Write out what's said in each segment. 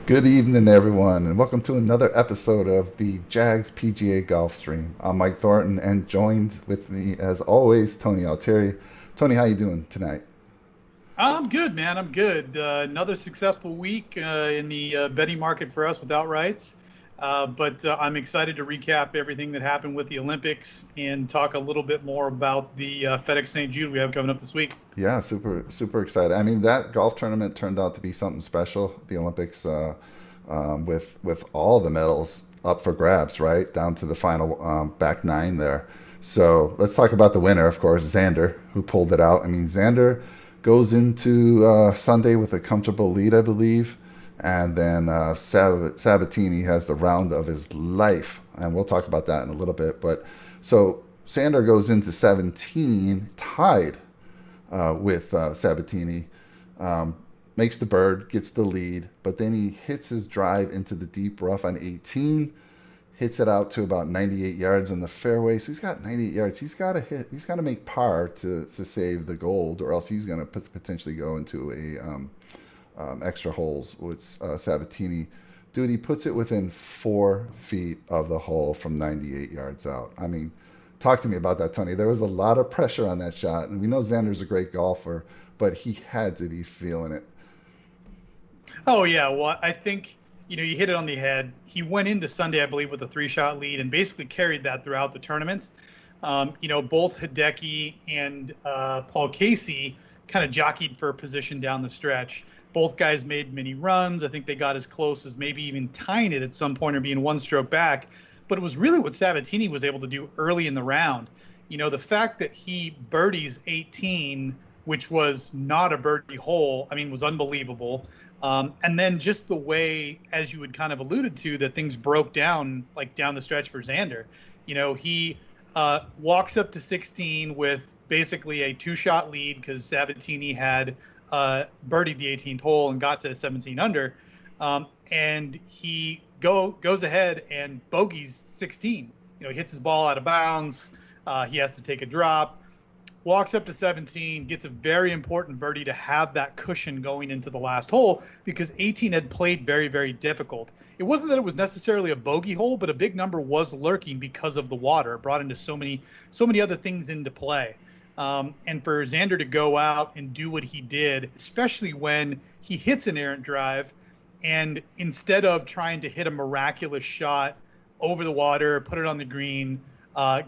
Good evening, everyone, and welcome to another episode of the JAGS PGA Golf Stream. I'm Mike Thornton, and joined with me, as always, Tony Altieri. Tony, how you doing tonight? I'm good, man. I'm good. Another successful week in the betting market for us with outrights. But I'm excited to recap everything that happened with the Olympics and talk a little bit more about the FedEx St. Jude we have coming up this week. Yeah, super excited. I mean, that golf tournament turned out to be something special. The Olympics, with all the medals up for grabs, right down to the final back nine there. So let's talk about the winner, of course, Xander, who pulled it out. I mean, Xander goes into Sunday with a comfortable lead, I believe, and then Sabatini has the round of his life, and we'll talk about that in a little bit. But so Xander goes into 17 tied with Sabatini, makes the bird, gets the lead, but then he hits his drive into the deep rough on 18, hits it out to about 98 yards in the fairway. So he's got 98 yards. He's got to hit. He's got to make par to save the gold, or else he's going to potentially go into a extra holes with Sabatini. Dude, he puts it within 4 feet of the hole from 98 yards out. I mean, talk to me about that, Tony. There was a lot of pressure on that shot, and we know Xander's a great golfer, but he had to be feeling it. Oh yeah, well I think you hit it on the head. He went into Sunday, I believe, with a three-shot lead and basically carried that throughout the tournament. Both Hideki and Paul Casey kind of jockeyed for a position down the stretch. Both guys made many runs. I think they got as close as maybe even tying it at some point or being one stroke back. But it was really what Sabatini was able to do early in the round. The fact that he birdies 18, which was not a birdie hole, I mean, was unbelievable. And then just the way, as you had kind of alluded to, that things broke down, like down the stretch for Xander. He walks up to 16 with basically a two-shot lead because Sabatini had birdied the 18th hole and got to 17 under. And he goes ahead and bogeys 16. He hits his ball out of bounds. He has to take a drop, walks up to 17, gets a very important birdie to have that cushion going into the last hole because 18 had played very, very difficult. It wasn't that it was necessarily a bogey hole, but a big number was lurking because of the water. It brought into so many other things into play. And for Xander to go out and do what he did, especially when he hits an errant drive, and instead of trying to hit a miraculous shot over the water, put it on the green,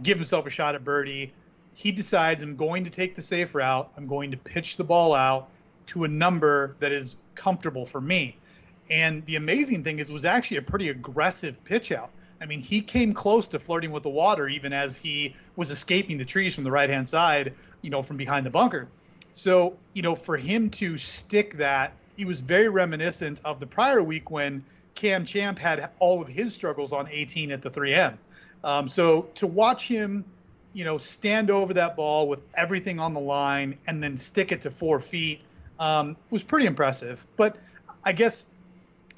give himself a shot at birdie, he decides, I'm going to take the safe route. I'm going to pitch the ball out to a number that is comfortable for me. And the amazing thing is, it was actually a pretty aggressive pitch out. I mean, he came close to flirting with the water even as he was escaping the trees from the right-hand side, from behind the bunker. So, for him to stick that, he was very reminiscent of the prior week when Cam Champ had all of his struggles on 18 at the 3M. So to watch him, stand over that ball with everything on the line and then stick it to 4 feet was pretty impressive. But I guess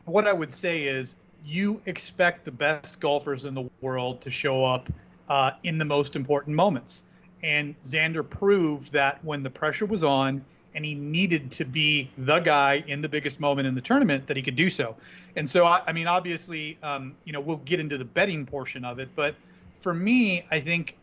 what I would say is you expect the best golfers in the world to show up in the most important moments. And Xander proved that when the pressure was on and he needed to be the guy in the biggest moment in the tournament, that he could do so. And so, I mean, obviously, we'll get into the betting portion of it. But for me, I think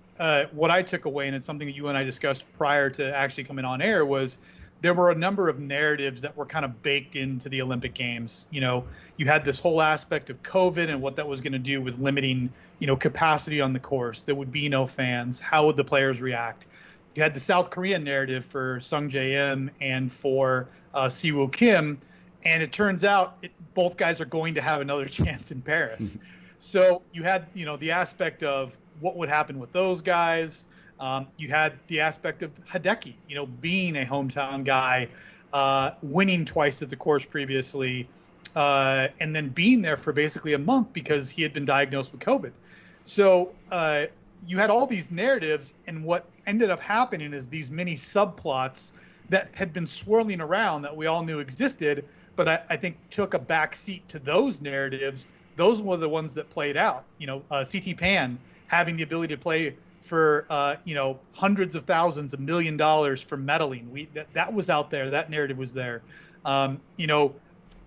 what I took away, and it's something that you and I discussed prior to actually coming on air, was there were a number of narratives that were kind of baked into the Olympic Games. You had this whole aspect of COVID and what that was going to do with limiting, capacity on the course. There would be no fans. How would the players react? You had the South Korean narrative for Sung Jae-im and for Siwoo Kim, and it turns out both guys are going to have another chance in Paris. So you had, the aspect of what would happen with those guys. You had the aspect of Hideki, being a hometown guy, winning twice at the course previously, and then being there for basically a month because he had been diagnosed with COVID. So you had all these narratives, and what ended up happening is these mini subplots that had been swirling around that we all knew existed, but I think took a back seat to those narratives. Those were the ones that played out. CT Pan having the ability to play for hundreds of thousands, $1 million for medaling. That was out there. That narrative was there.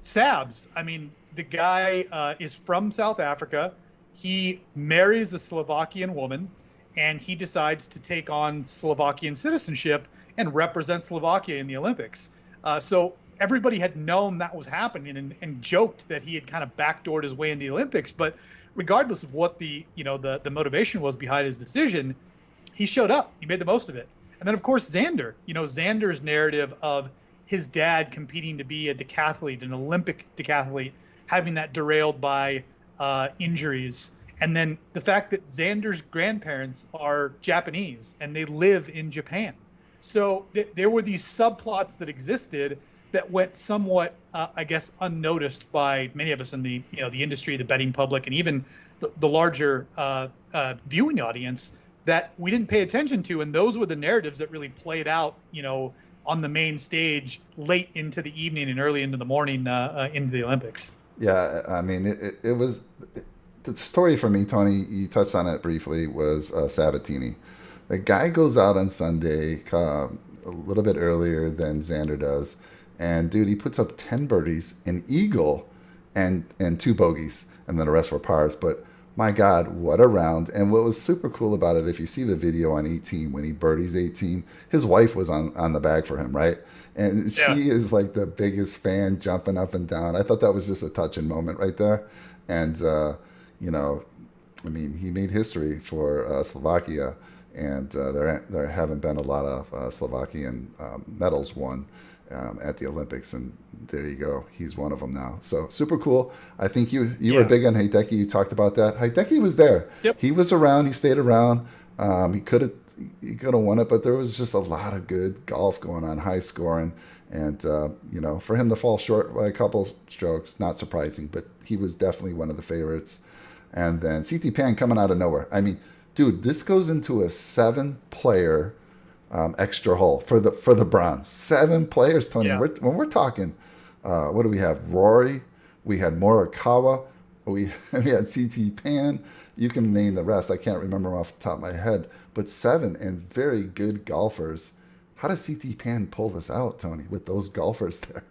Sabs. I mean, the guy is from South Africa. He marries a Slovakian woman, and he decides to take on Slovakian citizenship and represent Slovakia in the Olympics. So everybody had known that was happening, and joked that he had kind of backdoored his way in the Olympics. But regardless of what the motivation was behind his decision, he showed up. He made the most of it. And then, of course, Xander. Xander's narrative of his dad competing to be a decathlete, an Olympic decathlete, having that derailed by injuries. And then the fact that Xander's grandparents are Japanese and they live in Japan. So there were these subplots that existed that went somewhat, I guess, unnoticed by many of us in the industry, the betting public, and even the larger viewing audience that we didn't pay attention to. And those were the narratives that really played out, on the main stage late into the evening and early into the morning into the Olympics. Yeah, I mean, it was the story for me, Tony. You touched on it briefly. Was Sabatini. The guy goes out on Sunday a little bit earlier than Xander does, and dude, he puts up 10 birdies, an eagle, and 2 bogeys, and then the rest were pars. But my God, what a round! And what was super cool about it, if you see the video on 18 when he birdies 18, his wife was on the bag for him, right? And she is like the biggest fan, jumping up and down. I thought that was just a touching moment right there. And I mean, he made history for Slovakia, and there haven't been a lot of Slovakian medals won at the Olympics, and there you go. He's one of them now. So super cool. I think you were big on Hideki. You talked about that. Hideki was there. Yep. He was around. He stayed around. He could have won it, but there was just a lot of good golf going on, high scoring, and for him to fall short by a couple strokes, not surprising. But he was definitely one of the favorites. And then CT Pan coming out of nowhere. I mean, dude, this goes into a 7-player extra hole for the bronze. 7 players, Tony. Yeah. When we're talking, what do we have? Rory, we had Morikawa, we had CT Pan. You can name the rest. I can't remember them off the top of my head, but 7 and very good golfers. How does CT Pan pull this out, Tony, with those golfers there?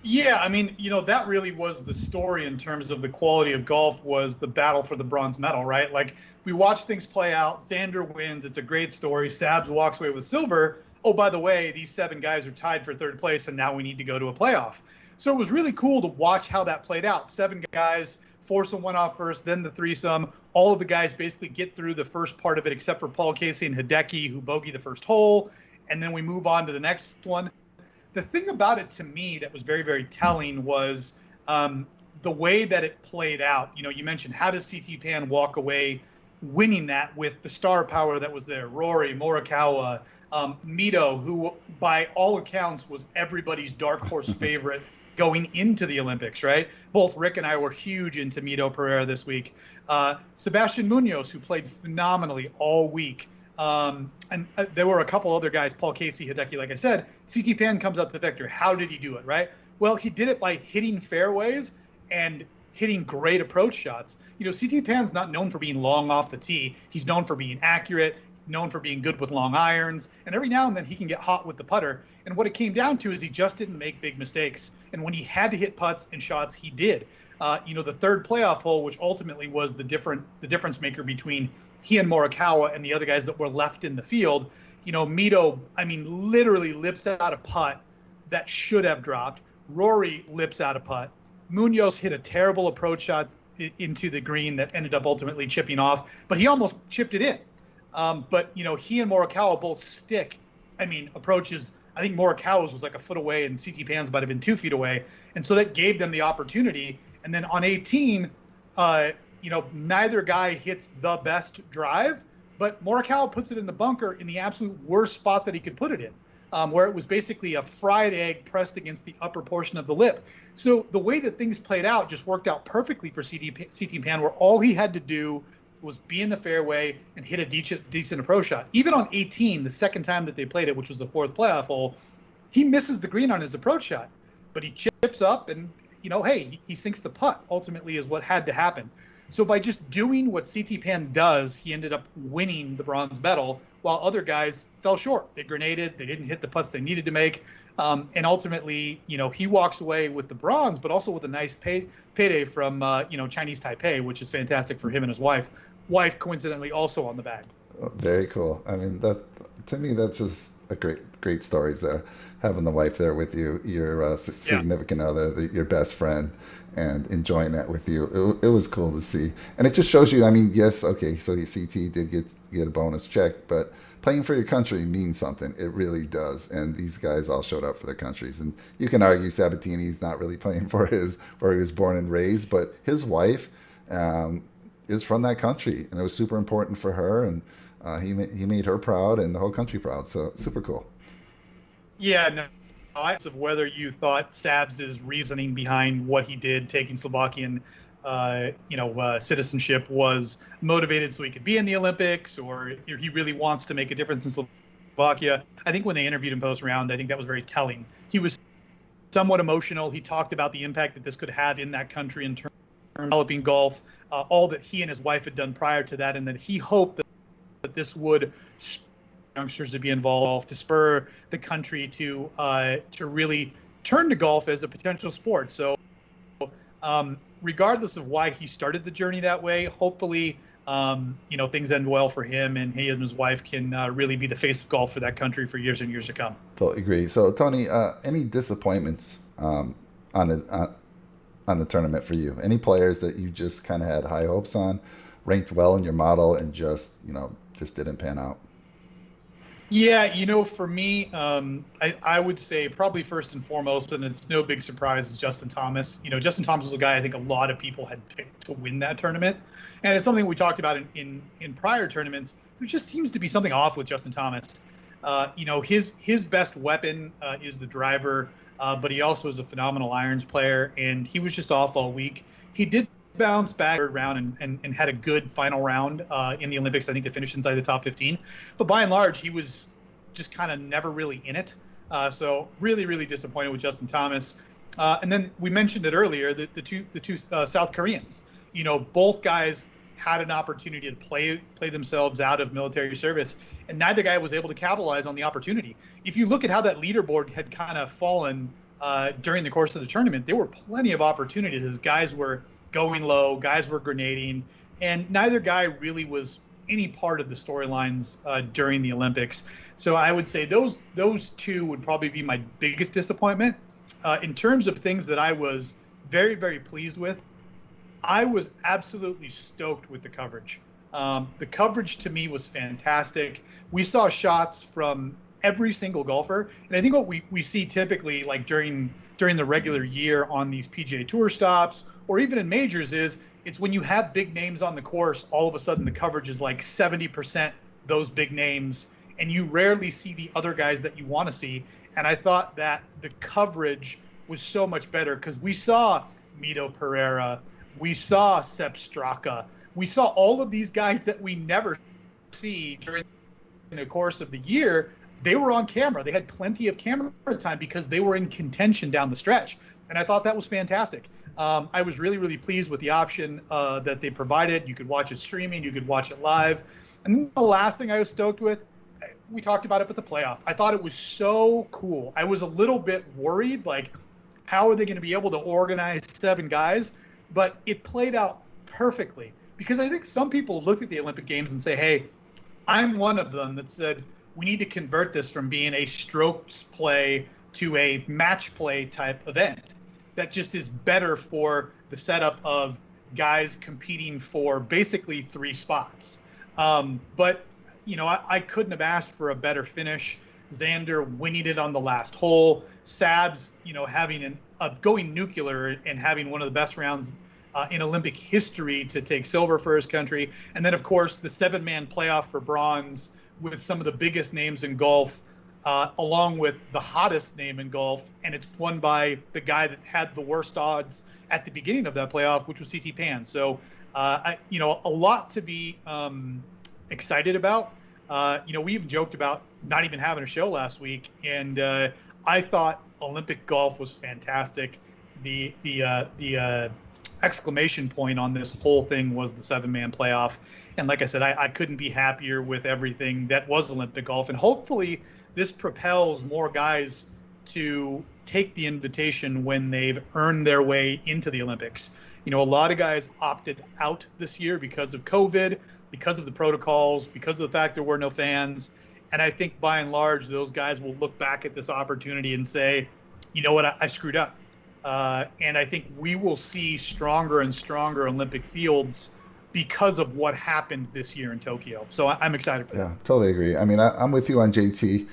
Yeah, I mean, that really was the story in terms of the quality of golf, was the battle for the bronze medal, right? Like, we watch things play out. Xander wins. It's a great story. Sabs walks away with silver. Oh, by the way, these 7 guys are tied for 3rd place, and now we need to go to a playoff. So it was really cool to watch how that played out. 7 guys, foursome went off first, then the threesome. All of the guys basically get through the first part of it, except for Paul Casey and Hideki, who bogeyed the first hole. And then we move on to the next one. The thing about it to me that was very, very telling was the way that it played out. You mentioned, how does CT Pan walk away winning that with the star power that was there? Rory, Morikawa, Mito, who by all accounts was everybody's dark horse favorite going into the Olympics, right? Both Rick and I were huge into Mito Pereira this week. Sebastian Munoz, who played phenomenally all week. And there were a couple other guys, Paul Casey, Hideki, like I said. CT Pan comes out the victor. How did he do it, right? Well, he did it by hitting fairways and hitting great approach shots. CT Pan's not known for being long off the tee. He's known for being accurate, known for being good with long irons, and every now and then he can get hot with the putter. And what it came down to is he just didn't make big mistakes. And when he had to hit putts and shots, he did. The 3rd playoff hole, which ultimately was the difference maker between he and Morikawa and the other guys that were left in the field. Mito, literally lips out a putt that should have dropped. Rory lips out a putt. Munoz hit a terrible approach shot into the green that ended up ultimately chipping off, but he almost chipped it in. But he and Morikawa both stick. Approaches. I think Morikawa's was like a foot away, and CT Pan's might have been 2 feet away, and so that gave them the opportunity. And then on 18, neither guy hits the best drive, but Morikawa puts it in the bunker in the absolute worst spot that he could put it in, where it was basically a fried egg pressed against the upper portion of the lip. So the way that things played out just worked out perfectly for CT Pan, where all he had to do was be in the fairway and hit a decent approach shot. Even on 18, the second time that they played it, which was the 4th playoff hole, he misses the green on his approach shot, but he chips up and, he sinks the putt, ultimately, is what had to happen. So by just doing what CT Pan does, he ended up winning the bronze medal, while other guys fell short. They grenaded, they didn't hit the putts they needed to make. And ultimately, he walks away with the bronze, but also with a nice payday from, Chinese Taipei, which is fantastic for him and his wife. Wife, coincidentally, also on the bag. Very cool. I mean, that to me, that's just a great stories there. Having the wife there with you, your Yeah. significant other, your best friend, and enjoying that with you. It was cool to see, and it just shows you. I mean, yes, okay, so the CT did get a bonus check, but playing for your country means something. It really does. And these guys all showed up for their countries. And you can argue Sabatini's not really playing for his where he was born and raised, but his wife is from that country, and it was super important for her. And he made her proud and the whole country proud. So super cool. Yeah, no. Of whether you thought Sabs' reasoning behind what he did, taking Slovakian, citizenship, was motivated so he could be in the Olympics, or he really wants to make a difference in Slovakia. I think when they interviewed him post round, I think that was very telling. He was somewhat emotional. He talked about the impact that this could have in that country in terms of developing golf, all that he and his wife had done prior to that, and that he hoped that this would spur youngsters to be involved, to spur the country to really turn to golf as a potential sport. So, regardless of why he started the journey that way, hopefully, things end well for him, and he and his wife can really be the face of golf for that country for years and years to come. Totally agree. So Tony, any disappointments on the tournament for you? Any players that you just kind of had high hopes on, ranked well in your model, and just didn't pan out? Yeah, for me, I would say probably first and foremost, and it's no big surprise, is Justin Thomas. Justin Thomas was a guy I think a lot of people had picked to win that tournament. And it's something we talked about in prior tournaments. There just seems to be something off with Justin Thomas. His best weapon is the driver, but he also is a phenomenal irons player, and he was just off all week. He did bounce back third round and had a good final round in the Olympics. I think to finish inside the top 15. But by and large, he was just kind of never really in it. So really, really disappointed with Justin Thomas. And then we mentioned it earlier, the two South Koreans. Both guys had an opportunity to play themselves out of military service, and neither guy was able to capitalize on the opportunity. If you look at how that leaderboard had kind of fallen during the course of the tournament, there were plenty of opportunities as guys were going low, guys were grenading, and neither guy really was any part of the storylines during the Olympics. So I would say those two would probably be my biggest disappointment. In terms of things that I was very, very pleased with, I was absolutely stoked with the coverage. The coverage to me was fantastic. We saw shots from every single golfer, and I think what we see typically, like during the regular year on these PGA Tour stops, or even in majors, is it's when you have big names on the course, all of a sudden the coverage is like 70% those big names, and you rarely see the other guys that you want to see. And I thought that the coverage was so much better because we saw Mito Pereira, we saw Sepp Straka, we saw all of these guys that we never see during the course of the year. They were on camera. They had plenty of camera time because they were in contention down the stretch. And I thought that was fantastic. I was really, really pleased with the option that they provided. You could watch it streaming. You could watch it live. And the last thing I was stoked with, we talked about it with the playoff. I thought it was so cool. I was a little bit worried, like, how are they going to be able to organize 7 guys? But it played out perfectly because I think some people look at the Olympic Games and say, hey, I'm one of them that said, we need to convert this from being a strokes play to a match play type event that just is better for the setup of guys competing for basically 3 spots. But I couldn't have asked for a better finish. Xander winning it on the last hole. Sabs, having going nuclear and having one of the best rounds in Olympic history to take silver for his country. And then, of course, the 7-man playoff for bronze with some of the biggest names in golf, along with the hottest name in golf. And it's won by the guy that had the worst odds at the beginning of that playoff, which was CT Pan. So, a lot to be excited about. We even joked about not even having a show last week, and I thought Olympic golf was fantastic. The exclamation point on this whole thing was the 7-man playoff, And like I said, I couldn't be happier with everything that was Olympic golf. And hopefully this propels more guys to take the invitation when they've earned their way into the Olympics. You know, a lot of guys opted out this year because of COVID, because of the protocols, because of the fact there were no fans. And I think by and large, those guys will look back at this opportunity and say, you know what, I screwed up. And I think we will see stronger and stronger Olympic fields because of what happened this year in Tokyo. So I'm excited for that. Yeah, totally agree. I mean, I'm with you on JT,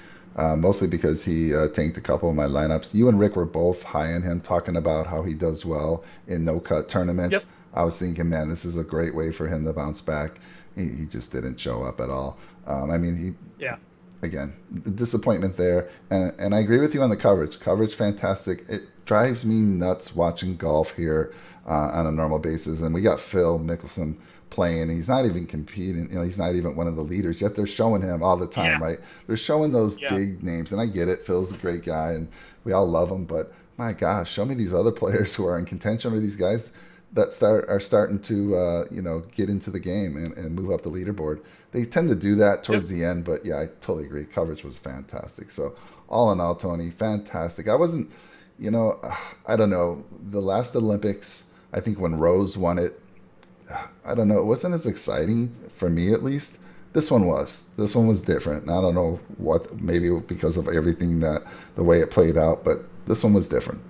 mostly because he tanked a couple of my lineups. You and Rick were both high on him, talking about how he does well in no-cut Yep. tournaments. I was thinking, man, this is a great way for him to bounce back. He just didn't show up at all. I mean, Yeah. again, disappointment there. And I agree with you on the coverage. Coverage, fantastic. It drives me nuts watching golf here on a normal basis. And we got Phil Mickelson playing, and he's not even competing. You know, he's not even one of the leaders, yet they're showing him all the time, Yeah. right? They're showing those Yeah. big names. And I get it. Phil's a great guy, and we all love him. But my gosh, show me these other players who are in contention, or these guys that are starting to get into the game and move up the leaderboard. They tend to do that towards the end, but yeah, I totally agree. Coverage was fantastic. So all in all, Tony, fantastic. I wasn't, I don't know. The last Olympics, I think when Rose won it, I don't know. It wasn't as exciting for me, at least. This one was. This one was different. And I don't know what, maybe because of everything the way it played out, but this one was different.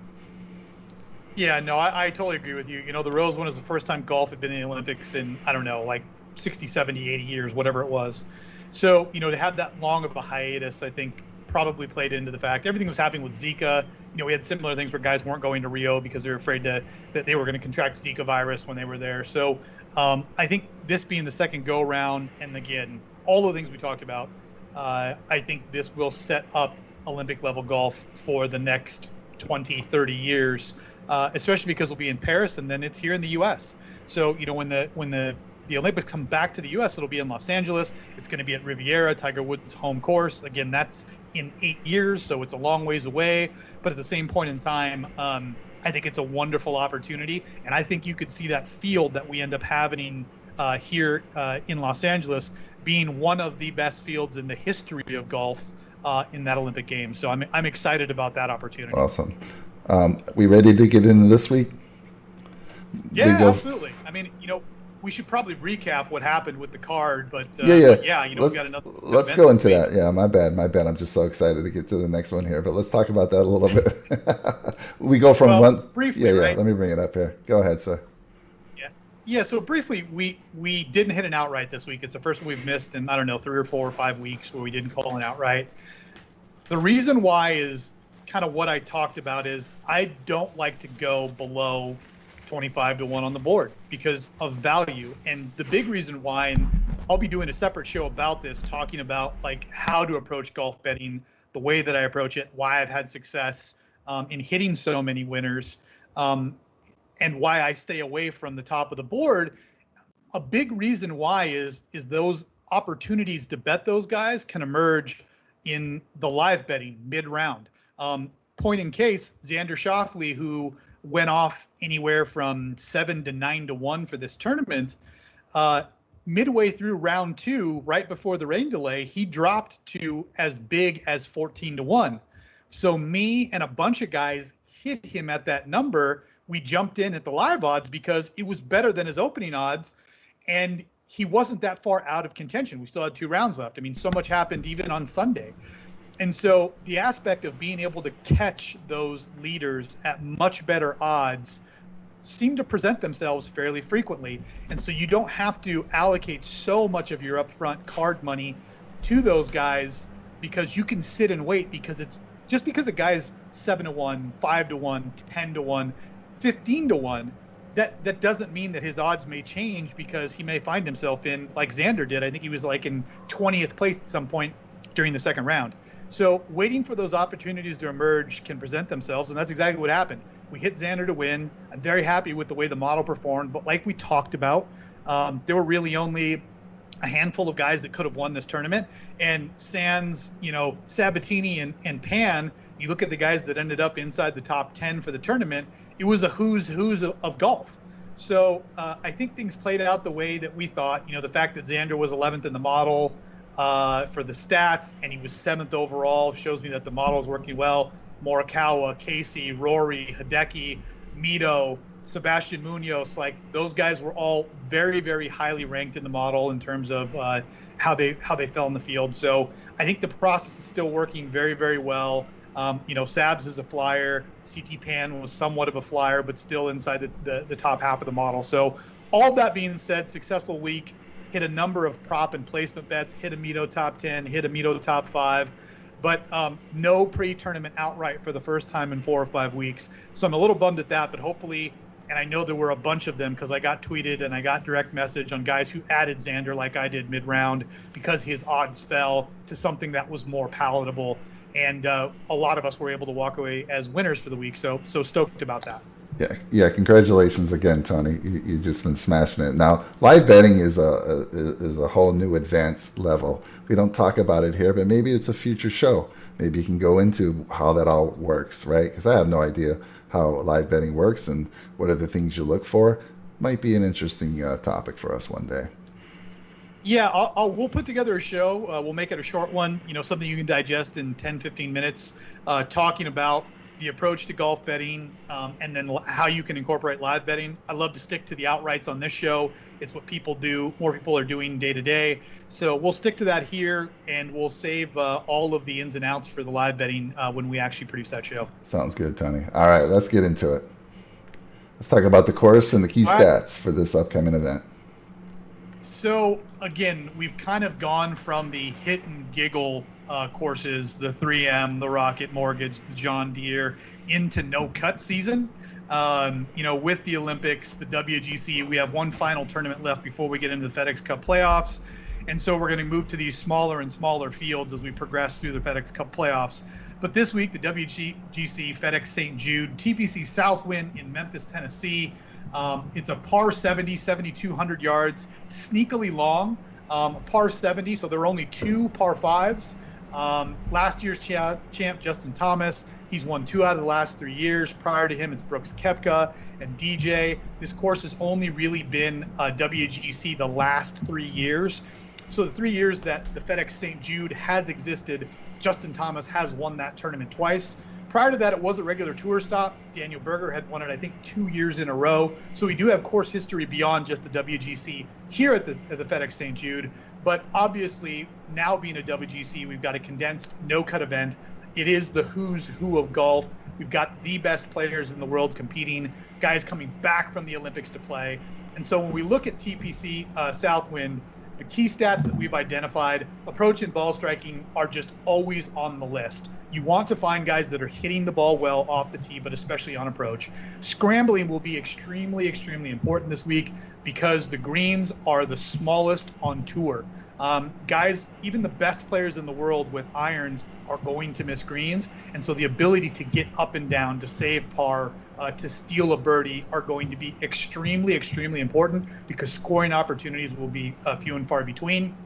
Yeah, no, I totally agree with you. You know, the Rose one is the first time golf had been in the Olympics in, I don't know, like 60, 70, 80 years, whatever it was. So, you know, to have that long of a hiatus, I think probably played into the fact everything was happening with Zika. You know, we had similar things where guys weren't going to Rio because they were afraid that they were going to contract Zika virus when they were there. So I think this being the second go round, and again, all the things we talked about, I think this will set up Olympic level golf for the next 20, 30 years. Especially because we'll be in Paris and then it's here in the U.S. So, you know, when the Olympics come back to the U.S., it'll be in Los Angeles. It's going to be at Riviera, Tiger Woods' home course. Again, that's in 8 years, so it's a long ways away. But at the same point in time, I think it's a wonderful opportunity. And I think you could see that field that we end up having here in Los Angeles being one of the best fields in the history of golf in that Olympic Games. So I'm excited about that opportunity. Awesome. We ready to get into this week? Yeah, absolutely. I mean, you know, we should probably recap what happened with the card, but yeah. but yeah, you know, Let's, we got another. Let's go into that. Yeah, my bad. I'm just so excited to get to the next one here, but let's talk about that a little bit. We go from one. Briefly, yeah. right? Let me bring it up here. Go ahead, sir. Yeah. So briefly, we didn't hit an outright this week. It's the first one we've missed in, I don't know, 3 or 4 or 5 weeks where we didn't call an outright. The reason why is kind of what I talked about is I don't like to go below 25 to 1 on the board because of value. And the big reason why, and I'll be doing a separate show about this, talking about like how to approach golf betting, the way that I approach it, why I've had success in hitting so many winners, and why I stay away from the top of the board. A big reason why is those opportunities to bet those guys can emerge in the live betting mid-round. Point in case, Xander Schauffele, who went off anywhere from 7 to 9 to 1 for this tournament, midway through round 2, right before the rain delay, he dropped to as big as 14 to 1. So me and a bunch of guys hit him at that number. We jumped in at the live odds because it was better than his opening odds, and he wasn't that far out of contention. We still had 2 rounds left. I mean, so much happened even on Sunday. And so the aspect of being able to catch those leaders at much better odds seem to present themselves fairly frequently. And so you don't have to allocate so much of your upfront card money to those guys because you can sit and wait, because it's just because a guy's 7 to 1, 5 to 1, 10 to 1, 15 to 1, that doesn't mean that his odds may change, because he may find himself in, like Xander did. I think he was like in 20th place at some point during the second round. So waiting for those opportunities to emerge can present themselves, and that's exactly what happened. We hit Xander to win. I'm very happy with the way the model performed, but like we talked about, there were really only a handful of guys that could have won this tournament. And sans, you know, Sabatini and Pan, you look at the guys that ended up inside the top 10 for the tournament, it was a who's of golf. So I think things played out the way that we thought. The fact that Xander was 11th in the model for the stats and he was 7th overall shows me that the model is working well. Morikawa, Casey, Rory, Hideki, Mito, Sebastian Munoz, like those guys were all very, very highly ranked in the model in terms of how they fell in the field. So I think the process is still working very, very well. Sabs is a flyer. CT Pan was somewhat of a flyer, but still inside the top half of the model. So all that being said, successful week, hit a number of prop and placement bets, hit a Mito top 10, hit a Mito top 5, but no pre-tournament outright for the first time in 4 or 5 weeks. So I'm a little bummed at that, but hopefully, and I know there were a bunch of them because I got tweeted and I got direct message on guys who added Xander like I did mid-round because his odds fell to something that was more palatable. And a lot of us were able to walk away as winners for the week. So stoked about that. Yeah. Congratulations again, Tony. You just been smashing it. Now, live betting is a whole new advanced level. We don't talk about it here, but maybe it's a future show. Maybe you can go into how that all works, right? Because I have no idea how live betting works and what are the things you look for. Might be an interesting topic for us one day. Yeah, we'll put together a show. We'll make it a short one, something you can digest in 10, 15 minutes, talking about the approach to golf betting and then how you can incorporate live betting. I love to stick to the outrights on this show. It's what people do. More people are doing day to day. So we'll stick to that here, and we'll save all of the ins and outs for the live betting when we actually produce that show. Sounds good, Tony. All right, let's get into it. Let's talk about the course and the key stats for this upcoming event. So again, we've kind of gone from the hit and giggle courses, the 3M, the Rocket Mortgage, the John Deere, into no cut season. With the Olympics, the WGC, we have one final tournament left before we get into the FedEx Cup playoffs. And so we're going to move to these smaller and smaller fields as we progress through the FedEx Cup playoffs. But this week, the WGC FedEx St. Jude TPC Southwind in Memphis, Tennessee. It's a par 70, 7,200 yards, sneakily long, par 70. So there are only 2 par 5s. Last year's champ, Justin Thomas, he's won 2 out of the last 3 years. Prior to him, it's Brooks Koepka and DJ. This course has only really been WGC the last 3 years. So the 3 years that the FedEx St. Jude has existed, Justin Thomas has won that tournament twice. Prior to that, it was a regular tour stop. Daniel Berger had won it, I think, 2 years in a row. So we do have course history beyond just the WGC here at the FedEx St. Jude. But obviously, now being a WGC, we've got a condensed no-cut event. It is the who's who of golf. We've got the best players in the world competing, guys coming back from the Olympics to play. And so when we look at TPC Southwind, the key stats that we've identified, approach and ball striking, are just always on the list. You want to find guys that are hitting the ball well off the tee, but especially on approach. Scrambling will be extremely, extremely important this week because the greens are the smallest on tour. Guys, even the best players in the world with irons are going to miss greens. And so the ability to get up and down, to save par, to steal a birdie are going to be extremely, extremely important because scoring opportunities will be few and far between.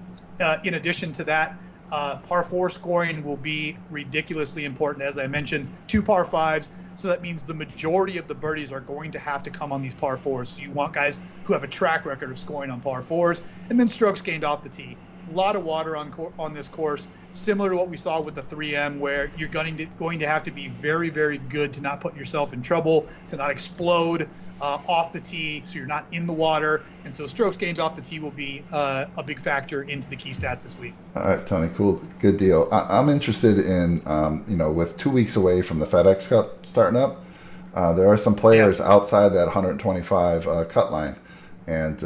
In addition to that, par 4 scoring will be ridiculously important. As I mentioned, 2 par 5s. So that means the majority of the birdies are going to have to come on these par 4s. So you want guys who have a track record of scoring on par 4s, and then strokes gained off the tee. A lot of water on this course, similar to what we saw with the 3M, where you're going to have to be very, very good to not put yourself in trouble, to not explode off the tee, so you're not in the water. And so strokes gained off the tee will be a big factor into the key stats this week. All right, Tony, cool, good deal. I'm interested in, with 2 weeks away from the FedEx Cup starting up, there are some players outside that 125 cut line. And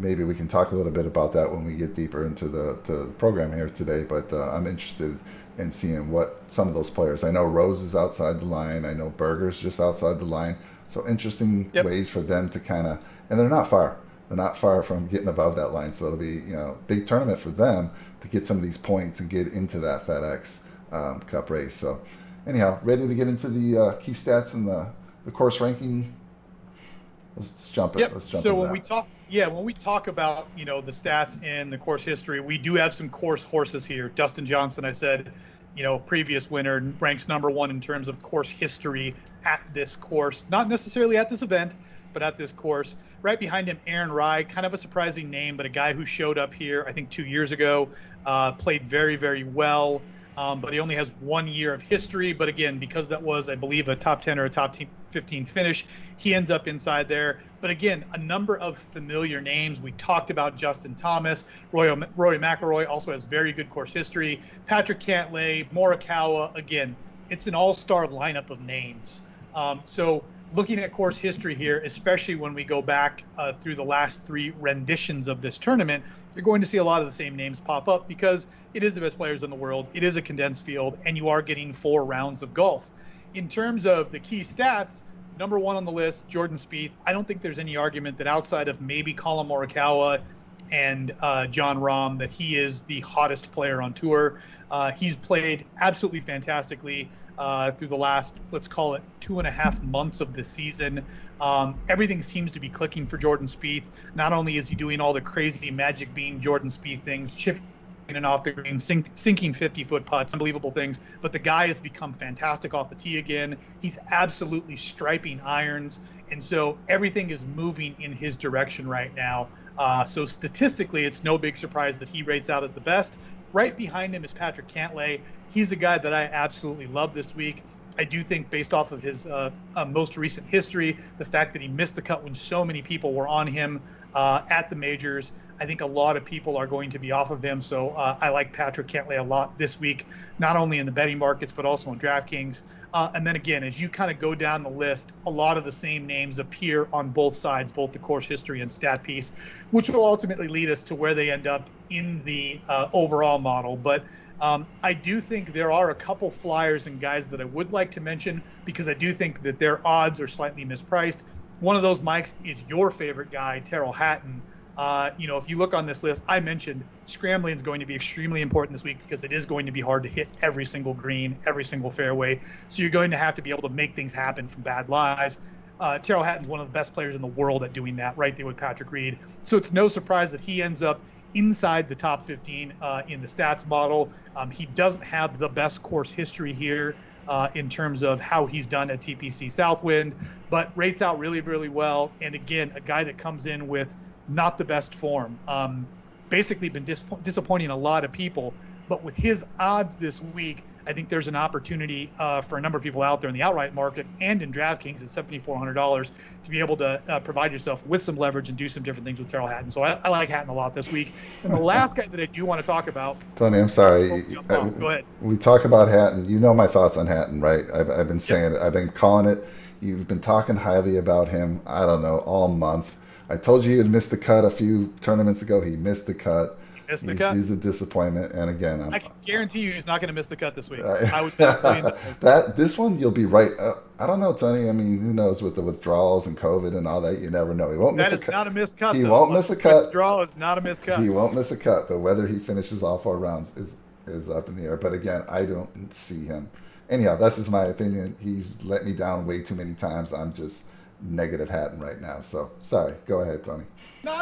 maybe we can talk a little bit about that when we get deeper into the program here today. But I'm interested in seeing what some of those players. I know Rose is outside the line. I know Berger's just outside the line. So interesting ways for them to kind of, and they're not far. They're not far from getting above that line. So it'll be big tournament for them to get some of these points and get into that FedEx Cup race. So anyhow, ready to get into the key stats and the course ranking. Let's jump it. Yep. Let's jump so in when that. we talk about the stats and the course history, we do have some course horses here. Dustin Johnson, I said, previous winner, ranks number 1 in terms of course history at this course. Not necessarily at this event, but at this course. Right behind him, Aaron Rai, kind of a surprising name, but a guy who showed up here, I think 2 years ago, played very, very well. But he only has 1 year of history. But again, because that was, I believe, a top 10 or a top 15 finish, he ends up inside there. But again, a number of familiar names. We talked about Justin Thomas. Rory McIlroy also has very good course history. Patrick Cantlay, Morikawa. Again, it's an all-star lineup of names. So looking at course history here, especially when we go back through the last 3 renditions of this tournament, you're going to see a lot of the same names pop up because it is the best players in the world. It is a condensed field, and you are getting 4 rounds of golf. In terms of the key stats, number 1 on the list, Jordan Spieth. I don't think there's any argument that outside of maybe Collin Morikawa and Jon Rahm that he is the hottest player on tour. He's played absolutely fantastically through the last, let's call it 2.5 months of the season. Everything seems to be clicking for Jordan Spieth. Not only is he doing all the crazy magic bean Jordan Spieth things, chipping and off the green, sinking 50-foot putts, unbelievable things, but the guy has become fantastic off the tee again. He's absolutely striping irons, and so everything is moving in his direction right now. So statistically, it's no big surprise that he rates out at the best. Right behind him is Patrick Cantlay. He's a guy that I absolutely love this week. I do think based off of his most recent history, the fact that he missed the cut when so many people were on him at the majors, I think a lot of people are going to be off of him. So I like Patrick Cantlay a lot this week, not only in the betting markets, but also in DraftKings. And then again, as you kind of go down the list, a lot of the same names appear on both sides, both the course history and stat piece, which will ultimately lead us to where they end up in the overall model. But I do think there are a couple flyers and guys that I would like to mention because I do think that their odds are slightly mispriced. One of those, Mike, is your favorite guy, Tyrrell Hatton. If you look on this list, I mentioned scrambling is going to be extremely important this week because it is going to be hard to hit every single green, every single fairway. So you're going to have to be able to make things happen from bad lies. Tyrrell Hatton's one of the best players in the world at doing that, right there with Patrick Reed. So it's no surprise that he ends up inside the top 15 in the stats model. He doesn't have the best course history here in terms of how he's done at TPC Southwind, but rates out really, really well. And again, a guy that comes in with not the best form. Basically been disappointing a lot of people, but with his odds this week, I think there's an opportunity for a number of people out there in the outright market and in DraftKings at $7,400 to be able to provide yourself with some leverage and do some different things with Tyrrell Hatton. So I like Hatton a lot this week. And the last guy that I do want to talk about. Tony, I'm sorry. Go ahead. We talk about Hatton. You know my thoughts on Hatton, right? I've been saying it. I've been calling it. You've been talking highly about him, I don't know, all month. I told you he had missed the cut a few tournaments ago. He missed the cut. He's a disappointment. And again, I can guarantee you he's not going to miss the cut this week. I would definitely this one you'll be right. I don't know, Tony. I mean, who knows with the withdrawals and COVID and all that? You never know. He won't miss a cut. That is not a missed cut. He won't miss a cut. Withdrawal is not a missed cut. He won't miss a cut, but whether he finishes all 4 rounds is up in the air. But again, I don't see him. Anyhow, that's just my opinion. He's let me down way too many times. I'm just negative Hatton right now. So sorry. Go ahead, Tony. No,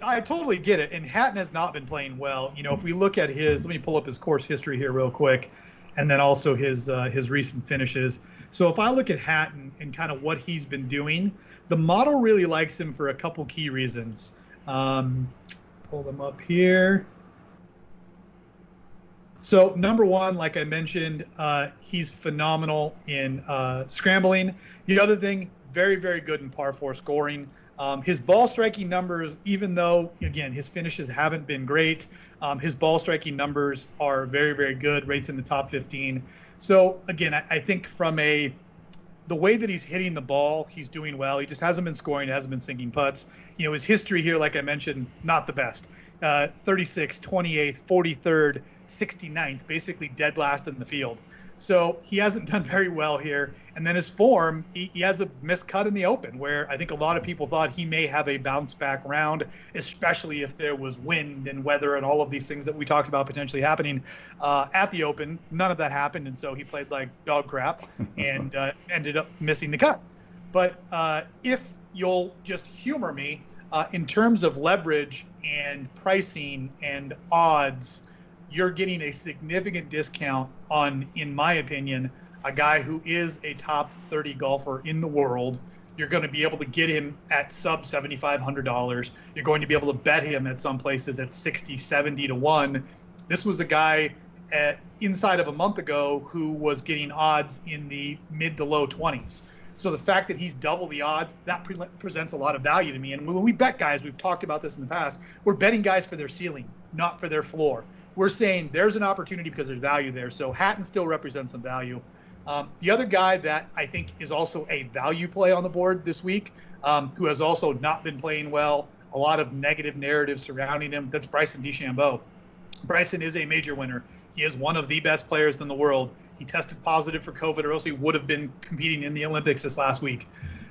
I totally get it. And Hatton has not been playing well. If we look at let me pull up his course history here real quick, and then also his recent finishes. So if I look at Hatton and kind of what he's been doing, the model really likes him for a couple key reasons. Pull them up here. So number one, like I mentioned, he's phenomenal in scrambling. The other thing, very, very good in par 4 scoring. His ball striking numbers, even though, again, his finishes haven't been great, his ball striking numbers are very, very good, rates in the top 15. So, again, I think from the way that he's hitting the ball, he's doing well. He just hasn't been scoring, hasn't been sinking putts. His history here, like I mentioned, not the best. 36th, 28th, 43rd, 69th, basically dead last in the field. So he hasn't done very well here. And then his form, he has a miscut in the Open where I think a lot of people thought he may have a bounce back round, especially if there was wind and weather and all of these things that we talked about potentially happening at the Open. None of that happened. And so he played like dog crap and ended up missing the cut. But if you'll just humor me in terms of leverage and pricing and odds, you're getting a significant discount on, in my opinion, a guy who is a top 30 golfer in the world. You're going to be able to get him at sub $7,500. You're going to be able to bet him at some places at 60, 70 to 1. This was a guy inside of a month ago who was getting odds in the mid to low 20s. So the fact that he's double the odds, that presents a lot of value to me. And when we bet guys, we've talked about this in the past, we're betting guys for their ceiling, not for their floor. We're saying there's an opportunity because there's value there. So Hatton still represents some value. The other guy that I think is also a value play on the board this week, who has also not been playing well, a lot of negative narratives surrounding him, that's Bryson DeChambeau. Bryson is a major winner. He is one of the best players in the world. He tested positive for COVID, or else he would have been competing in the Olympics this last week.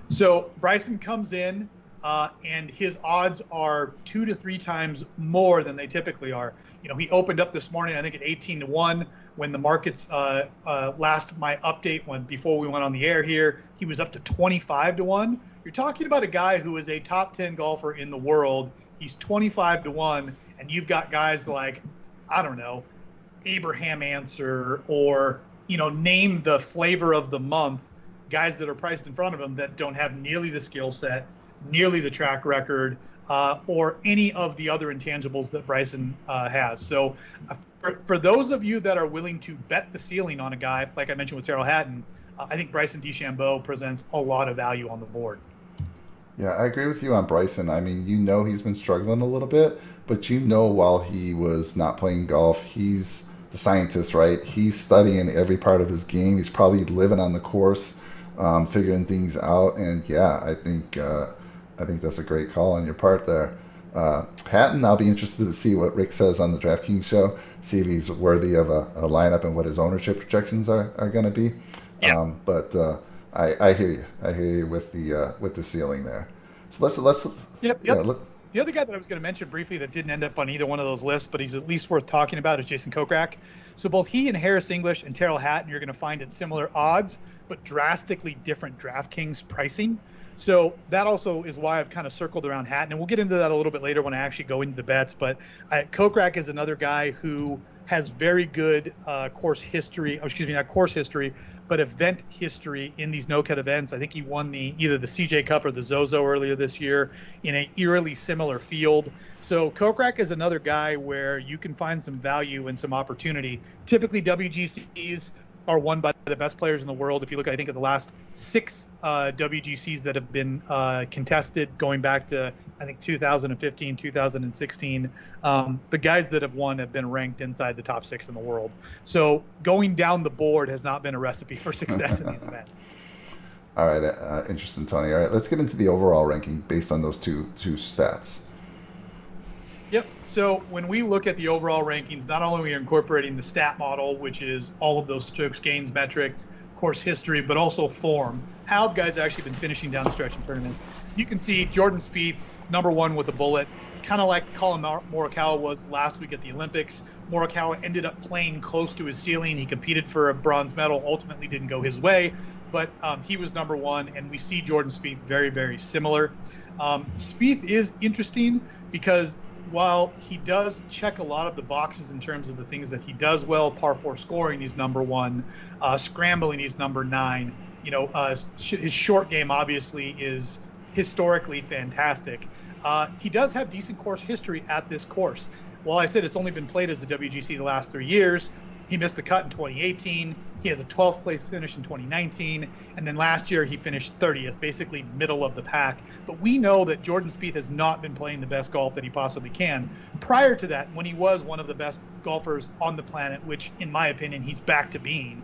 So Bryson comes in, and his odds are 2 to 3 times more than they typically are. He opened up this morning, I think, at 18 to 1. When the markets last my update before we went on the air here, he was up to 25 to 1. You're talking about a guy who is a top 10 golfer in the world. He's 25 to 1, and you've got guys like, I don't know, Abraham Answer, or name the flavor of the month, guys that are priced in front of him that don't have nearly the skill set, nearly the track record, or any of the other intangibles that Bryson has. So for those of you that are willing to bet the ceiling on a guy, like I mentioned with Tyrrell Hatton, I think Bryson DeChambeau presents a lot of value on the board. Yeah, I agree with you on Bryson. I mean, he's been struggling a little bit, but while he was not playing golf, he's the scientist, right? He's studying every part of his game. He's probably living on the course, figuring things out. And yeah, I think that's a great call on your part there. Hatton, I'll be interested to see what Rick says on the DraftKings show, see if he's worthy of a lineup and what his ownership projections are going to be. Yeah. But I hear you. I hear you with the ceiling there. So let's. Yep. Yeah, the other guy that I was going to mention briefly that didn't end up on either one of those lists, but he's at least worth talking about, is Jason Kokrak. So both he and Harris English and Tyrrell Hatton you're going to find at similar odds, but drastically different DraftKings pricing. So that also is why I've kind of circled around Hatton, and we'll get into that a little bit later when I actually go into the bets. But Kokrak is another guy who has very good course history, not course history, but event history in these no-cut events. I think he won either the CJ Cup or the Zozo earlier this year in an eerily similar field. So Kokrak is another guy where you can find some value and some opportunity. Typically WGCs are won by the best players in the world. If you look, I think, at the last 6 WGCs that have been contested going back to, I think, 2015, 2016, the guys that have won have been ranked inside the top 6 in the world. So going down the board has not been a recipe for success in these events. All right, interesting, Tony. All right, let's get into the overall ranking based on those two stats. Yep. So when we look at the overall rankings, not only are we incorporating the stat model, which is all of those strokes gains metrics, course history, but also form. How have guys actually been finishing down the stretch in tournaments? You can see Jordan Spieth, number 1 with a bullet, kind of like Colin Morikawa was last week at the Olympics. Morikawa ended up playing close to his ceiling. He competed for a bronze medal, ultimately didn't go his way, but he was number 1, and we see Jordan Spieth very, very similar. Spieth is interesting because while he does check a lot of the boxes in terms of the things that he does well, par 4 scoring, he's number 1, scrambling, he's number 9. His short game obviously is historically fantastic. He does have decent course history at this course. While I said it's only been played as a WGC the last 3 years, he missed the cut in 2018. He has a 12th place finish in 2019. And then last year he finished 30th, basically middle of the pack. But we know that Jordan Spieth has not been playing the best golf that he possibly can. Prior to that, when he was one of the best golfers on the planet, which in my opinion, he's back to being,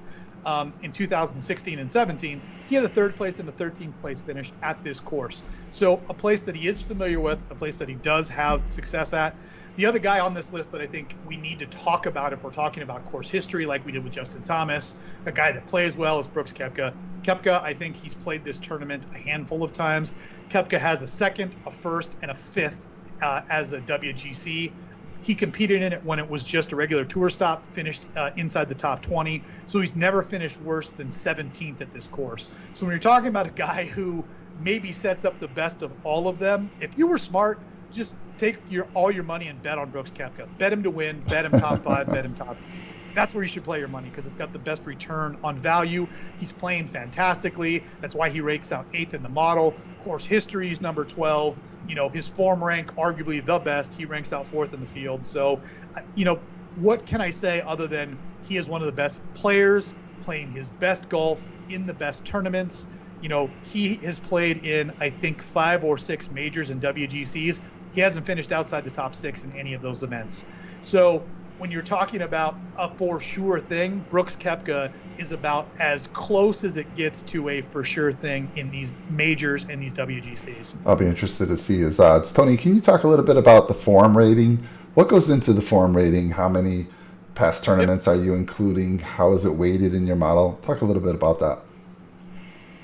in 2016 and 17, he had a 3rd place and a 13th place finish at this course. So a place that he is familiar with, a place that he does have success at. The other guy on this list that I think we need to talk about if we're talking about course history like we did with Justin Thomas, a guy that plays well, is Brooks Koepka. Koepka, I think he's played this tournament a handful of times. Koepka has a 2nd, a 1st, and a 5th as a WGC. He competed in it when it was just a regular tour stop, finished inside the top 20. So he's never finished worse than 17th at this course. So when you're talking about a guy who maybe sets up the best of all of them, if you were smart, just take all your money and bet on Brooks Koepka. Bet him to win, bet him top 5, bet him top 10. that's where you should play your money because it's got the best return on value. He's playing fantastically. That's why he ranks out 8th in the model. Course history is number 12. His form rank, arguably the best. He ranks out 4th in the field. So, what can I say other than he is one of the best players, playing his best golf in the best tournaments. He has played in, I think, 5 or 6 majors and WGCs. He hasn't finished outside the top 6 in any of those events. So when you're talking about a for sure thing, Brooks Koepka is about as close as it gets to a for sure thing in these majors and these WGCs. I'll be interested to see his odds. Tony, can you talk a little bit about the form rating? What goes into the form rating? How many past tournaments are you including? How is it weighted in your model? Talk a little bit about that.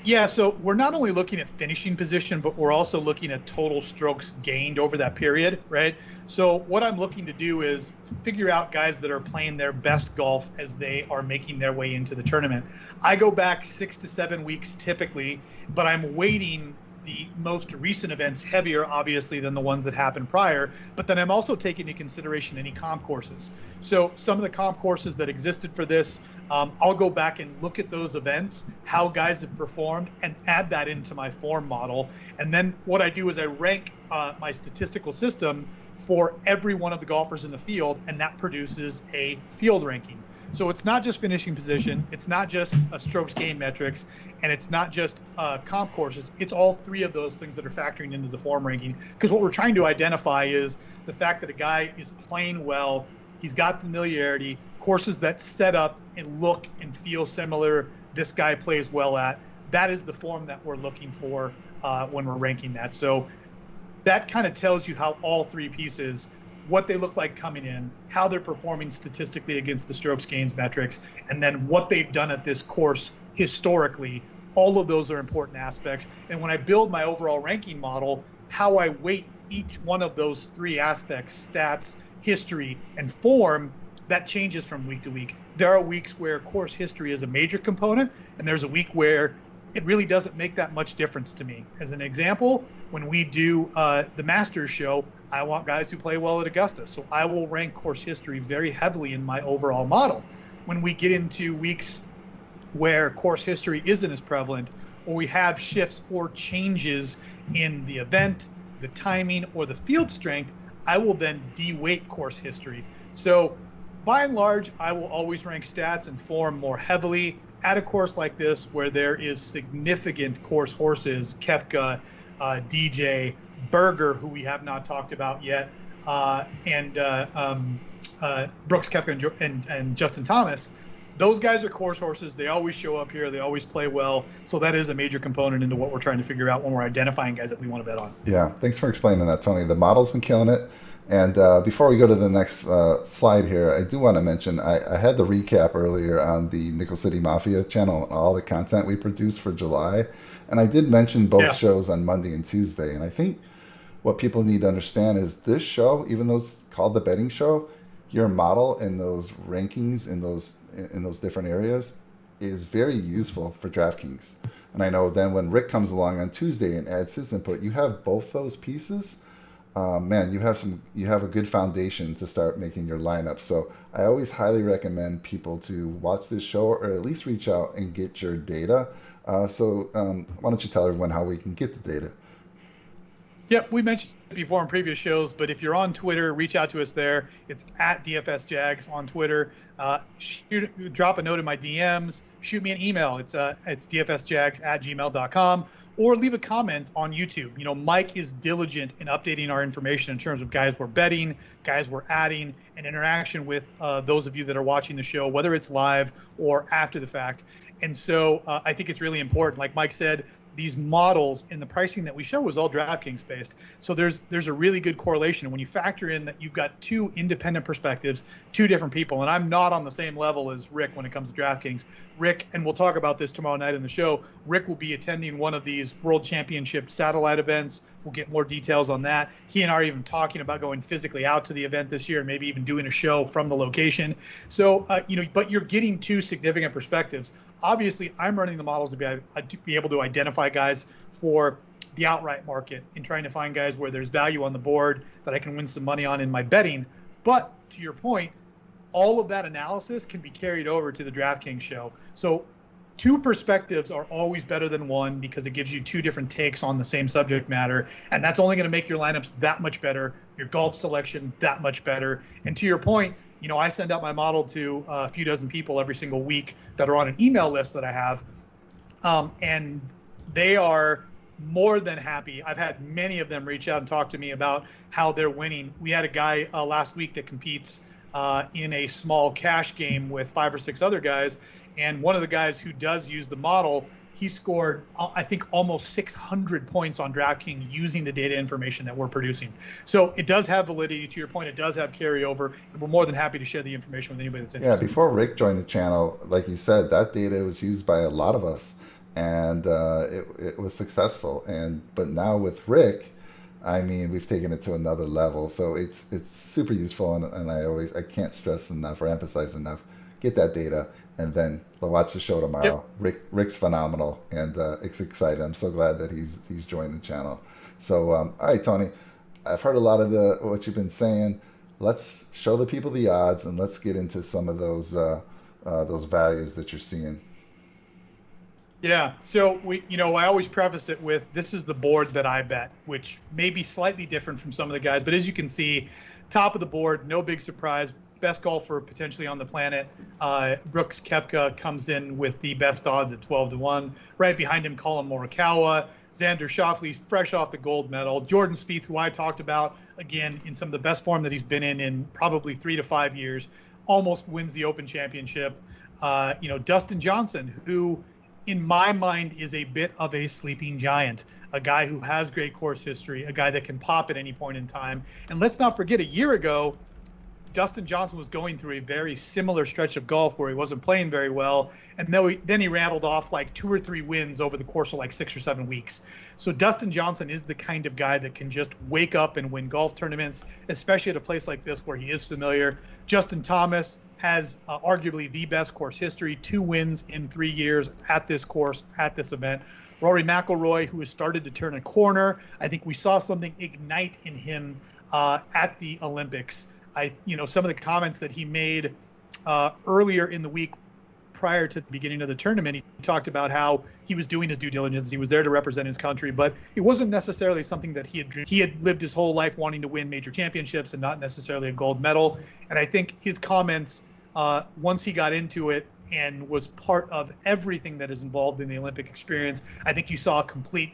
Yeah, so we're not only looking at finishing position, but we're also looking at total strokes gained over that period, right? So what I'm looking to do is figure out guys that are playing their best golf as they are making their way into the tournament. I go back 6 to 7 weeks typically, but I'm weighting the most recent events heavier, obviously, than the ones that happened prior. But then I'm also taking into consideration any comp courses. So some of the comp courses that existed for this, I'll go back and look at those events, how guys have performed, and add that into my form model. And then what I do is I rank my statistical system for every one of the golfers in the field, and that produces a field ranking. So it's not just finishing position, it's not just strokes gained metrics, and it's not just comp courses. It's all 3 of those things that are factoring into the form ranking. Because what we're trying to identify is the fact that a guy is playing well, he's got familiarity, courses that set up and look and feel similar, this guy plays well at. That is the form that we're looking for when we're ranking that. So that kind of tells you how all 3 pieces, what they look like coming in, how they're performing statistically against the strokes gains metrics, and then what they've done at this course historically. All of those are important aspects. And when I build my overall ranking model, how I weight each one of those 3 aspects, stats, history, and form, that changes from week to week. There are weeks where course history is a major component, and there's a week where it really doesn't make that much difference to me. As an example, when we do the Masters show, I want guys who play well at Augusta. So I will rank course history very heavily in my overall model. When we get into weeks where course history isn't as prevalent, or we have shifts or changes in the event, the timing, or the field strength, I will then de-weight course history. So by and large, I will always rank stats and form more heavily at a course like this where there is significant course horses, Koepka, DJ, Berger, who we have not talked about yet, and Brooks Koepka and Justin Thomas. Those guys are course horses. They always show up here. They always play well. So that is a major component into what we're trying to figure out when we're identifying guys that we want to bet on. Yeah, thanks for explaining that, Tony. The model's been killing it. And before we go to the next slide here, I do want to mention I had the recap earlier on the Nickel City Mafia channel and all the content we produced for July. And I did mention both shows on Monday and Tuesday. And I think what people need to understand is this show, even though it's called the betting show, your model and those rankings in those different areas is very useful for DraftKings. And I know then when Rick comes along on Tuesday and adds his input, you have both those pieces. Man, you have a good foundation to start making your lineup. So I always highly recommend people to watch this show or at least reach out and get your data. So why don't you tell everyone how we can get the data? Yep, we mentioned it before in previous shows, but if you're on Twitter, reach out to us there. It's at DFSJags on Twitter. Drop a note in my DMs. Shoot me an email. It's dfsjags@gmail.com, or leave a comment on YouTube. You know, Mike is diligent in updating our information in terms of guys we're betting, guys we're adding, and interaction with those of you that are watching the show, whether it's live or after the fact. And so I think it's really important. Like Mike said, these models and the pricing that we show is all DraftKings based. So there's a really good correlation. When you factor in that you've got 2 independent perspectives, 2 different people, and I'm not on the same level as Rick when it comes to DraftKings. Rick, and we'll talk about this tomorrow night in the show, Rick will be attending one of these World Championship satellite events. We'll get more details on that. He and I are even talking about going physically out to the event this year, maybe even doing a show from the location. So, but you're getting 2 significant perspectives. Obviously, I'm running the models to be able to identify guys for the outright market and trying to find guys where there's value on the board that I can win some money on in my betting. But to your point, all of that analysis can be carried over to the DraftKings show. So two perspectives are always better than one because it gives you two different takes on the same subject matter. And that's only going to make your lineups that much better, your golf selection that much better. And to your point, I send out my model to a few dozen people every single week that are on an email list that I have. And they are more than happy. I've had many of them reach out and talk to me about how they're winning. We had a guy last week that competes in a small cash game with 5 or 6 other guys. And one of the guys who does use the model, he scored, I think, almost 600 points on DraftKings using the data information that we're producing. So it does have validity. To your point, it does have carryover. And we're more than happy to share the information with anybody that's interested. Yeah, before Rick joined the channel, like you said, that data was used by a lot of us, and it was successful. But now with Rick, I mean, we've taken it to another level. So it's super useful, and I can't stress enough or emphasize enough. Get that data, and then watch the show tomorrow. Yep. Rick's phenomenal, and it's exciting. I'm so glad that he's joined the channel. So all right, Tony, I've heard a lot of what you've been saying. Let's show the people the odds, and let's get into some of those values that you're seeing. Yeah. So I always preface it with, this is the board that I bet, which may be slightly different from some of the guys, but as you can see, top of the board, no big surprise. Best golfer potentially on the planet. Brooks Koepka comes in with the best odds at 12-1. Right behind him, Colin Morikawa. Xander Schauffele, fresh off the gold medal. Jordan Spieth, who I talked about, again, in some of the best form that he's been in probably 3 to 5 years, almost wins the Open Championship. Dustin Johnson, who in my mind is a bit of a sleeping giant, a guy who has great course history, a guy that can pop at any point in time. And let's not forget, a year ago, Dustin Johnson was going through a very similar stretch of golf where he wasn't playing very well, and then he rattled off like 2 or 3 wins over the course of like 6 or 7 weeks. So Dustin Johnson is the kind of guy that can just wake up and win golf tournaments, especially at a place like this where he is familiar. Justin Thomas has arguably the best course history, 2 wins in 3 years at this course, at this event. Rory McIlroy, who has started to turn a corner. I think we saw something ignite in him at the Olympics. Some of the comments that he made earlier in the week prior to the beginning of the tournament, he talked about how he was doing his due diligence. He was there to represent his country, but it wasn't necessarily something that he had lived his whole life wanting to win major championships and not necessarily a gold medal. And I think his comments, once he got into it and was part of everything that is involved in the Olympic experience, I think you saw a complete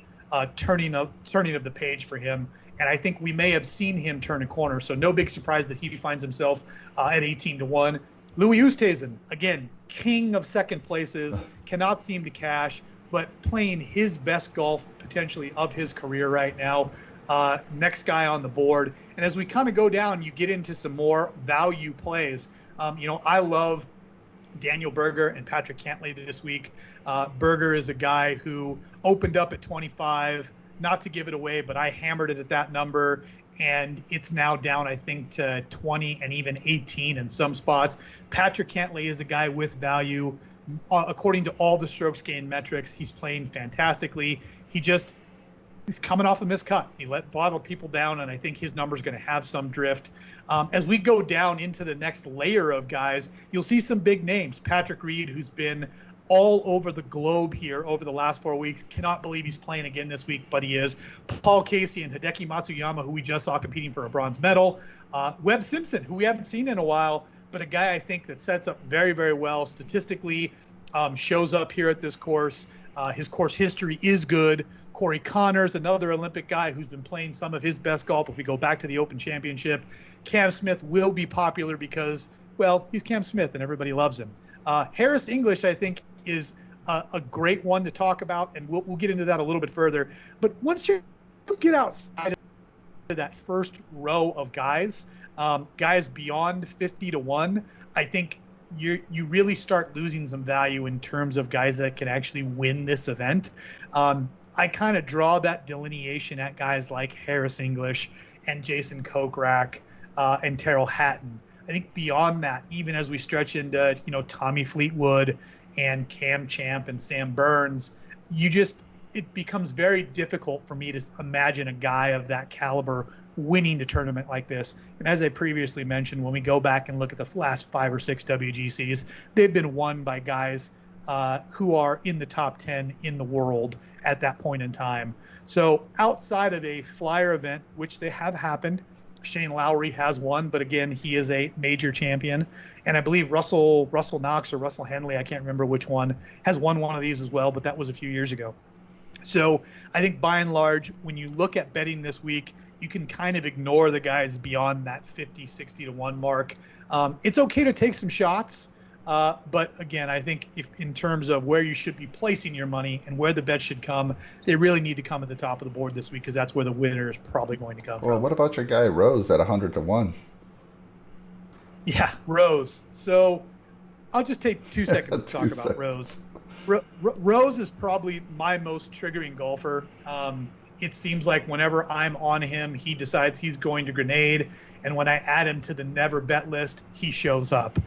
turning of the page for him. And I think we may have seen him turn a corner. So no big surprise that he finds himself at 18-1. Louis Oosthuizen, again, king of second places, cannot seem to cash, but playing his best golf potentially of his career right now. Next guy on the board. And as we kind of go down, you get into some more value plays. I love Daniel Berger and Patrick Cantlay this week. Berger is a guy who opened up at 25, not to give it away, but I hammered it at that number, and it's now down, I think, to 20 and even 18 in some spots. Patrick Cantlay is a guy with value. According to all the strokes gained metrics, he's playing fantastically. He's coming off a miscut. He let a lot of people down, and I think his number's going to have some drift. As we go down into the next layer of guys, you'll see some big names. Patrick Reed, who's been all over the globe here over the last 4 weeks. Cannot believe he's playing again this week, but he is. Paul Casey and Hideki Matsuyama, who we just saw competing for a bronze medal. Webb Simpson, who we haven't seen in a while, but a guy I think that sets up very, very well statistically, shows up here at this course. His course history is good. Corey Connors, another Olympic guy who's been playing some of his best golf if we go back to the Open Championship. Cam Smith will be popular because, well, he's Cam Smith and everybody loves him. Harris English, I think, is a great one to talk about, and we'll get into that a little bit further. But once you get outside of that first row of guys, guys beyond 50-1, I think you really start losing some value in terms of guys that can actually win this event. I kind of draw that delineation at guys like Harris English and Jason Kokrak and Terrell Hatton. I think beyond that, even as we stretch into Tommy Fleetwood and Cam Champ and Sam Burns, it becomes very difficult for me to imagine a guy of that caliber winning a tournament like this. And as I previously mentioned, when we go back and look at the last 5 or 6 WGCs, they've been won by guys who are in the top 10 in the world at that point in time. So outside of a flyer event, which they have happened, Shane Lowry has won, but again, he is a major champion. And I believe Russell Knox or Russell Henley, I can't remember which one, has won one of these as well, but that was a few years ago. So I think by and large, when you look at betting this week, you can kind of ignore the guys beyond that 50, 60 to 1 mark. It's okay to take some shots. But again, I think if in terms of where you should be placing your money and where the bets should come, they really need to come at the top of the board this week because that's where the winner is probably going to come from. Well, what about your guy Rose at 100 to 1? Yeah, Rose. So I'll just take 2 seconds to talk about Rose. Rose is probably my most triggering golfer. It seems like whenever I'm on him, he decides he's going to grenade. And when I add him to the never bet list, he shows up.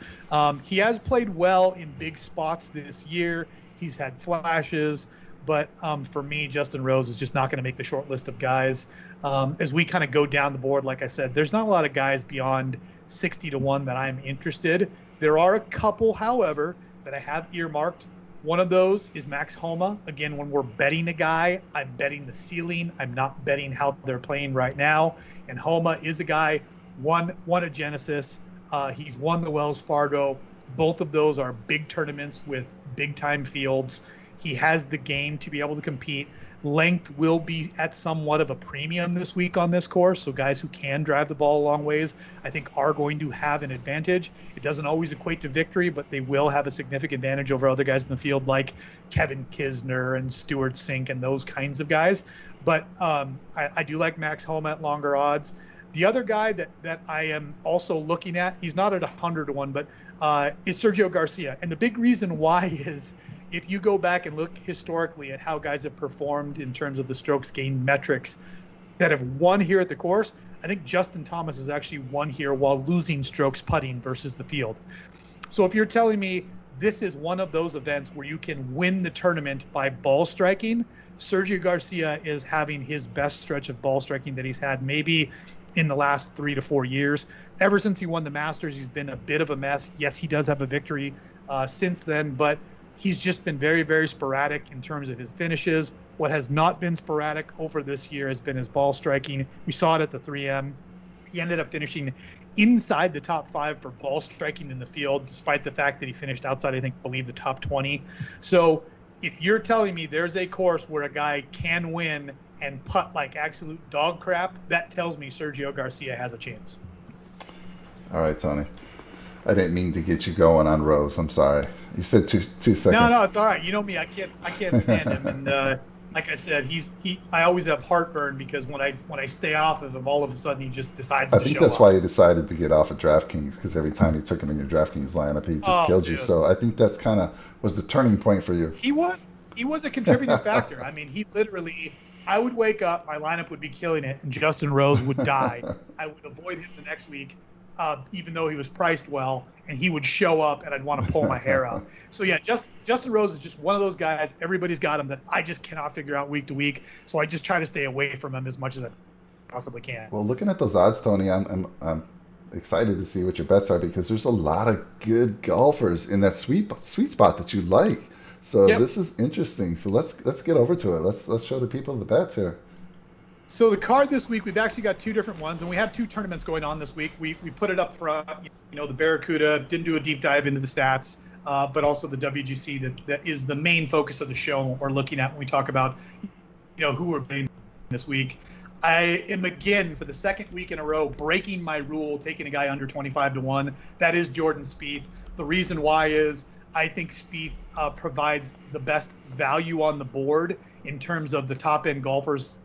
He has played well in big spots this year. He's had flashes. But for me, Justin Rose is just not going to make the short list of guys. As we kind of go down the board, like I said, there's not a lot of guys beyond 60 to 1 that I'm interested. There are a couple, however, that I have earmarked. One of those is Max Homa. Again, when we're betting a guy, I'm betting the ceiling. I'm not betting how they're playing right now. And Homa is a guy, won a Genesis. He's won the Wells Fargo. Both of those are big tournaments with big-time fields. He has the game to be able to compete. Length will be at somewhat of a premium this week on this course, so guys who can drive the ball a long ways, I think, are going to have an advantage. It doesn't always equate to victory, but they will have a significant advantage over other guys in the field like Kevin Kisner and Stuart Sink and those kinds of guys. But I do like Max Homa at longer odds. The other guy that I am also looking at, he's not at 100 to 1, but is Sergio Garcia. And the big reason why is if you go back and look historically at how guys have performed in terms of the strokes gained metrics that have won here at the course, I think Justin Thomas has actually won here while losing strokes putting versus the field. So if you're telling me this is one of those events where you can win the tournament by ball striking, Sergio Garcia is having his best stretch of ball striking that he's had maybe in the last 3 to 4 years. Ever since he won the Masters, he's been a bit of a mess. Yes, he does have a victory since then, but he's just been very, very sporadic in terms of his finishes. What has not been sporadic over this year has been his ball striking. We saw it at the 3M. He ended up finishing inside the top 5 for ball striking in the field, despite the fact that he finished outside, I believe, the top 20. So if you're telling me there's a course where a guy can win and putt like absolute dog crap, that tells me Sergio Garcia has a chance. All right, Tony. I didn't mean to get you going on Rose. I'm sorry. You said two seconds. No, it's all right. You know me. I can't stand him. And like I said, I always have heartburn because when I stay off of him, all of a sudden he just decides to show up. I think that's why you decided to get off of DraftKings, because every time you took him in your DraftKings lineup, he just killed you. So I think that's kind of was the turning point for you. He was a contributing factor. I mean, he literally. I would wake up, my lineup would be killing it, and Justin Rose would die. I would avoid him the next week, even though he was priced well, and he would show up, and I'd want to pull my hair out. So, yeah, Justin Rose is just one of those guys. Everybody's got him that I just cannot figure out week to week, so I just try to stay away from him as much as I possibly can. Well, looking at those odds, Tony, I'm excited to see what your bets are, because there's a lot of good golfers in that sweet spot that you like. So This is interesting. So let's get over to it. Let's show the people the bets here. So the card this week, we've actually got 2 different ones, and we have 2 tournaments going on this week. We put it up front. The Barracuda didn't do a deep dive into the stats, but also the WGC that is the main focus of the show we're looking at when we talk about who we're betting this week. I am again for the second week in a row breaking my rule, taking a guy under 25 to 1. That is Jordan Spieth. The reason why is I think Spieth provides the best value on the board in terms of the top-end golfers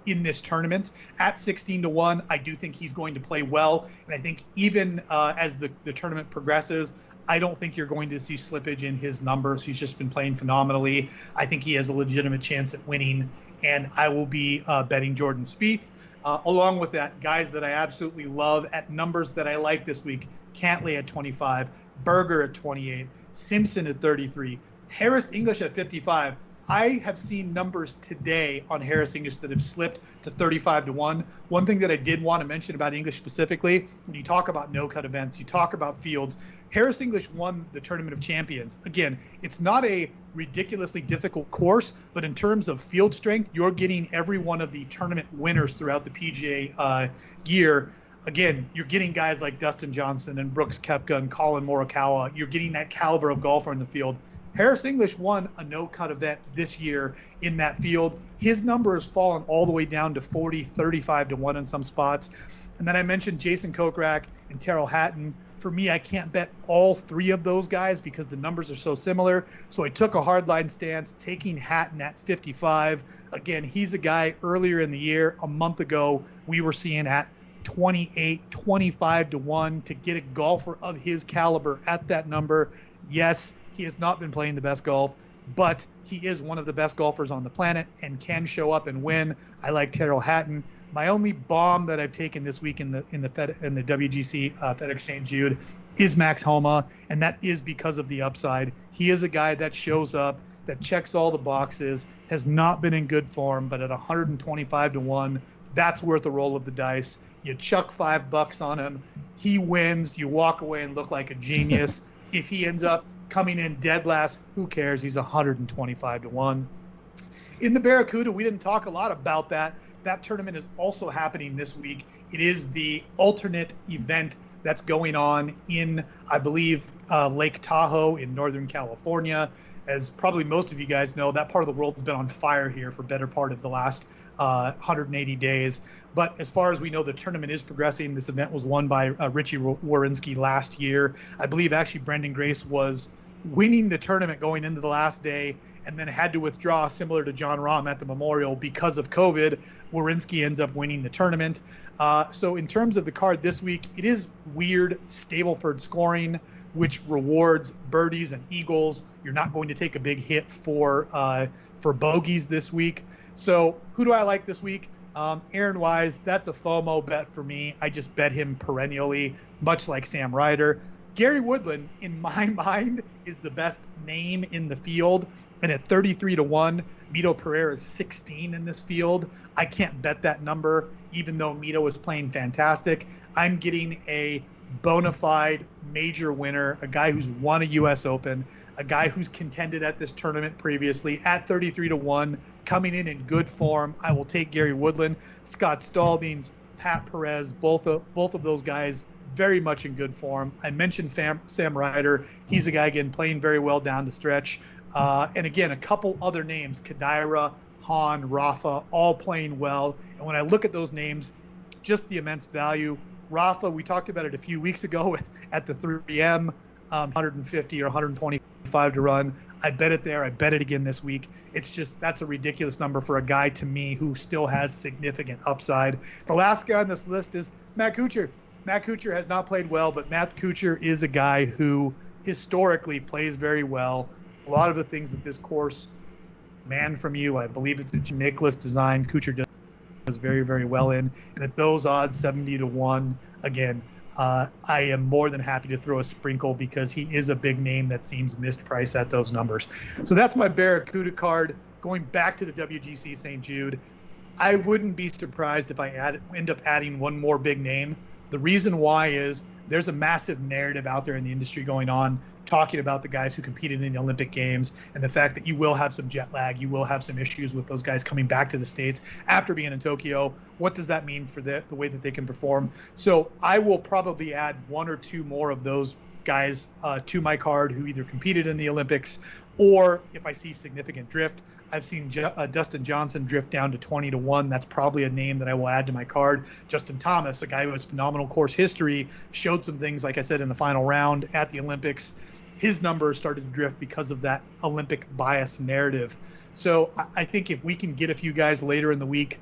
in this tournament. At 16 to 1, I do think he's going to play well. And I think even as the tournament progresses, I don't think you're going to see slippage in his numbers. He's just been playing phenomenally. I think he has a legitimate chance at winning. And I will be betting Jordan Spieth. Along with that, guys that I absolutely love at numbers that I like this week. Cantlay at 25. Berger at 28, Simpson at 33, Harris English at 55. I have seen numbers today on Harris English that have slipped to 35-1. One thing that I did want to mention about English specifically, when you talk about no-cut events, you talk about fields, Harris English won the Tournament of Champions. Again, it's not a ridiculously difficult course, but in terms of field strength, you're getting every one of the tournament winners throughout the PGA year. Again, you're getting guys like Dustin Johnson and Brooks Koepka and Colin Morikawa. You're getting that caliber of golfer in the field. Harris English won a no-cut event this year in that field. His number has fallen all the way down to 40, 35-1 in some spots. And then I mentioned Jason Kokrak and Terrell Hatton. For me, I can't bet all three of those guys because the numbers are so similar. So I took a hardline stance, taking Hatton at 55. Again, he's a guy earlier in the year, a month ago, we were seeing at 28, 25-1 to get a golfer of his caliber at that number. Yes, he has not been playing the best golf, but he is one of the best golfers on the planet and can show up and win. I like Terrell Hatton. My only bomb that I've taken this week in the WGC FedEx St. Jude is Max Homa, and that is because of the upside. He is a guy that shows up, that checks all the boxes, has not been in good form, but at 125-1, that's worth a roll of the dice. You chuck $5 on him, he wins, you walk away and look like a genius. If he ends up coming in dead last, who cares? He's 125-1. In the Barracuda, we didn't talk a lot about that. That tournament is also happening this week. It is the alternate event that's going on in, I believe, Lake Tahoe in Northern California. As probably most of you guys know, that part of the world has been on fire here for better part of the last 180 days. But as far as we know, the tournament is progressing. This event was won by Richie Warinsky last year. I believe actually Brendan Grace was winning the tournament going into the last day and then had to withdraw, similar to John Rahm at the Memorial because of COVID. Warinsky ends up winning the tournament. So in terms of the card this week, it is weird Stableford scoring, which rewards birdies and eagles. You're not going to take a big hit for bogeys this week. So who do I like this week? Aaron Wise, that's a FOMO bet for me. I just bet him perennially, much like Sam Ryder. Gary Woodland, in my mind, is the best name in the field. And at 33-1, Mito Pereira is 16 in this field. I can't bet that number, even though Mito is playing fantastic. I'm getting a bona fide major winner, a guy who's won a U.S. Open, a guy who's contended at this tournament previously at 33-1, coming in good form. I will take Gary Woodland. Scott Stallings, Pat Perez, both of those guys very much in good form. I mentioned Sam Ryder. He's a guy, again, playing very well down the stretch. And again, a couple other names, Kadira, Hahn, Rafa, all playing well. And when I look at those names, just the immense value. Rafa, we talked about it a few weeks ago at the 3M, 150 or 125 to run. I bet it there. I bet it again this week. It's just, that's a ridiculous number for a guy, to me, who still has significant upside. The last guy on this list is Matt Kuchar. Matt Kuchar has not played well, but Matt Kuchar is a guy who historically plays very well. A lot of the things that this course, Man From You, I believe it's a Nicklaus design, Kuchar does very, very well in. And at those odds, 70-1, again, I am more than happy to throw a sprinkle because he is a big name that seems mispriced at those numbers. So that's my Barracuda card. Going back to the WGC St. Jude, I wouldn't be surprised if I end up adding one more big name. The reason why is there's a massive narrative out there in the industry going on talking about the guys who competed in the Olympic Games and the fact that you will have some jet lag, you will have some issues with those guys coming back to the States after being in Tokyo. What does that mean for the way that they can perform? So I will probably add one or two more of those guys to my card who either competed in the Olympics, or if I see significant drift. I've seen Dustin Johnson drift down to 20-1. That's probably a name that I will add to my card. Justin Thomas, a guy who has phenomenal course history, showed some things, like I said, in the final round at the Olympics. His numbers started to drift because of that Olympic bias narrative. So I think if we can get a few guys later in the week,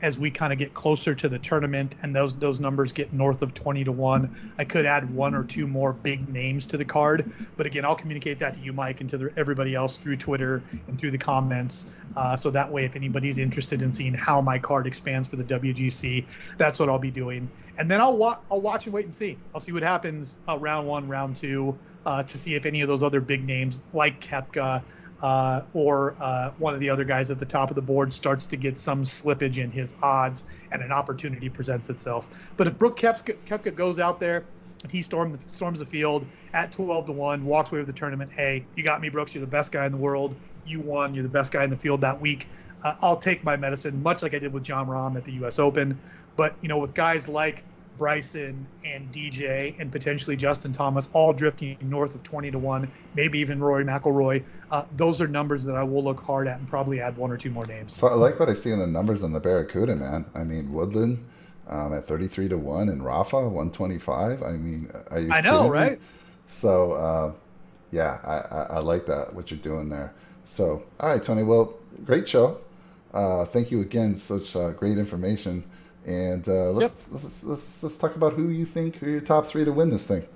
as we kind of get closer to the tournament and those numbers get north of 20-1, I could add one or two more big names to the card. But again, I'll communicate that to you, Mike, and to everybody else through Twitter and through the comments. So that way, if anybody's interested in seeing how my card expands for the WGC, that's what I'll be doing. And then I'll watch and wait and see. I'll see what happens round one, round two, to see if any of those other big names like Koepka, or one of the other guys at the top of the board starts to get some slippage in his odds and an opportunity presents itself. But if Brooks Koepka goes out there and he storms the field at 12-1, walks away with the tournament, hey, you got me, Brooks. You're the best guy in the world. You won. You're the best guy in the field that week. I'll take my medicine, much like I did with Jon Rahm at the U.S. Open. But, with guys like Bryson and DJ and potentially Justin Thomas all drifting north of 20-1, maybe even Rory McIlroy, those are numbers that I will look hard at and probably add one or two more names. So I like what I see in the numbers on the Barracuda, man. I mean, Woodland at 33-1 and Rafa 125. I mean, are you I know, kidding me? right? So, yeah, I like that, what you're doing there. So, all right, Tony. Well, great show. Thank you again. Such great information. And let's talk about who you think are your top three to win this thing.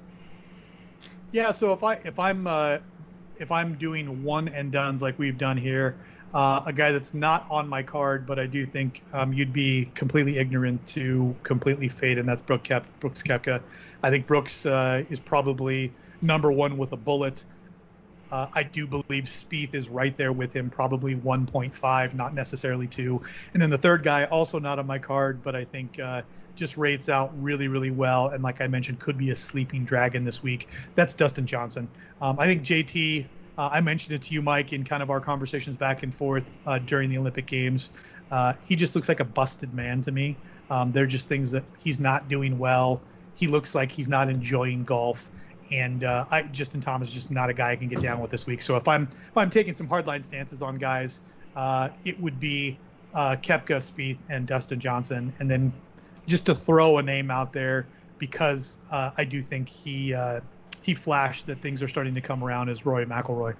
Yeah. So if I'm doing one and dones like we've done here, a guy that's not on my card, but I do think you'd be completely ignorant to completely fade, and that's Brooks Koepka. I think Brooks is probably number one with a bullet. I do believe Spieth is right there with him, probably 1.5, not necessarily 2. And then the third guy, also not on my card, but I think just rates out really, really well. And like I mentioned, could be a sleeping dragon this week. That's Dustin Johnson. I think JT, I mentioned it to you, Mike, in kind of our conversations back and forth during the Olympic Games. He just looks like a busted man to me. They're just things that he's not doing well. He looks like he's not enjoying golf. And Justin Thomas is just not a guy I can get down with this week. So if I'm taking some hardline stances on guys, it would be Koepka, Spieth, and Dustin Johnson. And then just to throw a name out there, because I do think he flashed that things are starting to come around, is Rory McIlroy.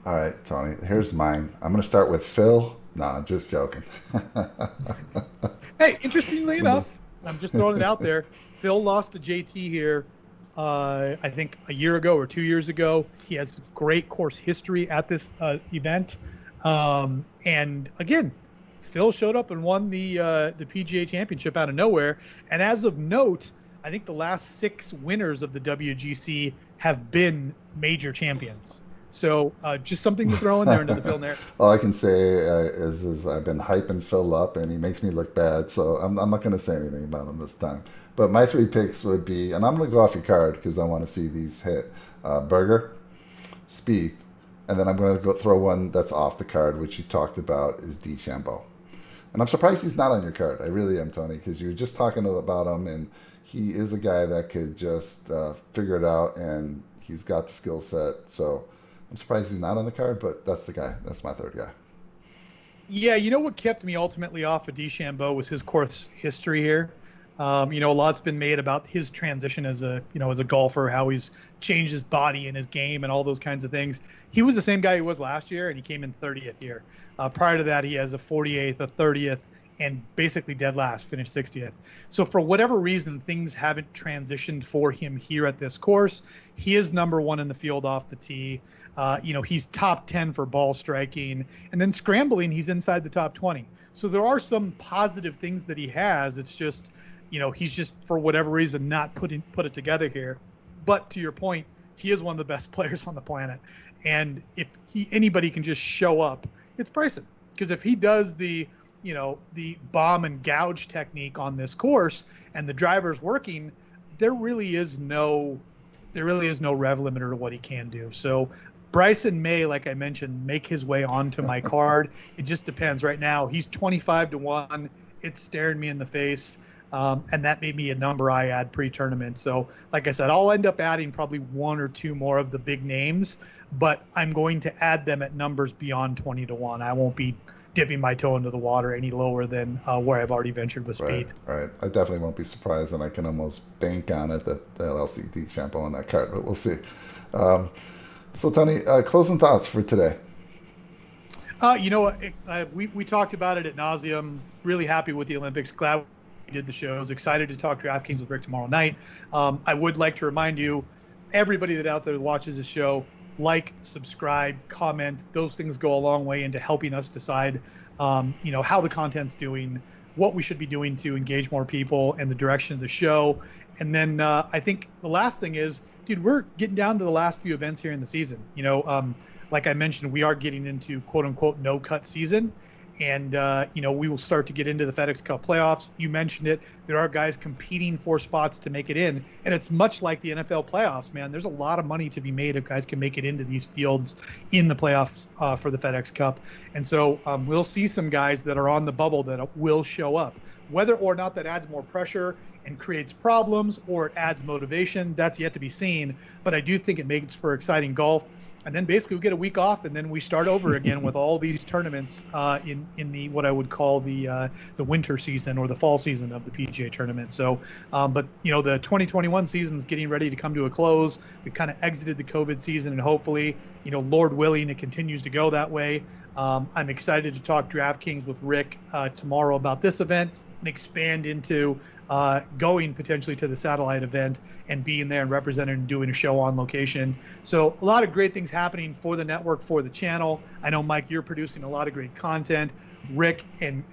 All right, Tony. Here's mine. I'm going to start with Phil. No, I'm just joking. Hey, interestingly enough, I'm just throwing it out there. Phil lost to JT here. I think a year ago or 2 years ago. He has great course history at this event. And again, Phil showed up and won the PGA Championship out of nowhere. And as of note, I think the last 6 winners of the WGC have been major champions. So just something to throw in there into the Phil narrative. All I can say is I've been hyping Phil up, and he makes me look bad. So I'm not going to say anything about him this time. But my 3 picks would be, and I'm going to go off your card because I want to see these hit. Berger, Spieth, and then I'm going to go throw one that's off the card, which you talked about, is DeChambeau. And I'm surprised he's not on your card. I really am, Tony, because you were just talking about him, and he is a guy that could just figure it out, and he's got the skill set. So I'm surprised he's not on the card, but that's the guy. That's my third guy. Yeah, what kept me ultimately off of DeChambeau was his course history here. A lot's been made about his transition as a golfer, how he's changed his body and his game and all those kinds of things. He was the same guy he was last year, and he came in 30th here. Prior to that, he has a 48th, a 30th, and basically dead last, finished 60th. So for whatever reason, things haven't transitioned for him here at this course. He is number one in the field off the tee. He's top 10 for ball striking, and then scrambling, he's inside the top 20. So there are some positive things that he has. It's just, he's just, for whatever reason, not put it together here. But to your point, he is one of the best players on the planet. And if anybody can just show up, it's Bryson. Because if he does the bomb and gouge technique on this course and the driver's working, there really is no rev limiter to what he can do. So Bryson may, like I mentioned, make his way onto my card. It just depends. Right now, he's 25-1. It's staring me in the face. And that may be a number I add pre-tournament. So like I said, I'll end up adding probably 1 or 2 more of the big names, but I'm going to add them at numbers beyond 20-1. I won't be dipping my toe into the water any lower than where I've already ventured with Spieth. Right. I definitely won't be surprised, and I can almost bank on it that I'll see DeChambeau on that card, but we'll see. So Tony, closing thoughts for today. We talked about it ad nauseum. Really happy with the Olympics. Glad we did the shows. Excited to talk DraftKings with Rick tomorrow night. I would like to remind you, everybody that out there watches the show, like, subscribe, comment. Those things go a long way into helping us decide, how the content's doing, what we should be doing to engage more people, and the direction of the show. And then I think the last thing is, dude, we're getting down to the last few events here in the season. like I mentioned, we are getting into quote unquote no cut season. And, we will start to get into the FedEx Cup playoffs. You mentioned it. There are guys competing for spots to make it in. And it's much like the NFL playoffs, man. There's a lot of money to be made if guys can make it into these fields in the playoffs for the FedEx Cup. And so we'll see some guys that are on the bubble that will show up. Whether or not that adds more pressure and creates problems or it adds motivation, that's yet to be seen. But I do think it makes for exciting golf. And then basically we get a week off, and then we start over again with all these tournaments in the what I would call the winter season or the fall season of the PGA tournament. So, but the 2021 season's getting ready to come to a close. We've kind of exited the COVID season, and hopefully, Lord willing, it continues to go that way. I'm excited to talk DraftKings with Rick tomorrow about this event and expand into going potentially to the satellite event and being there and representing and doing a show on location. So a lot of great things happening for the network, for the channel. I know, Mike, you're producing a lot of great content. Rick and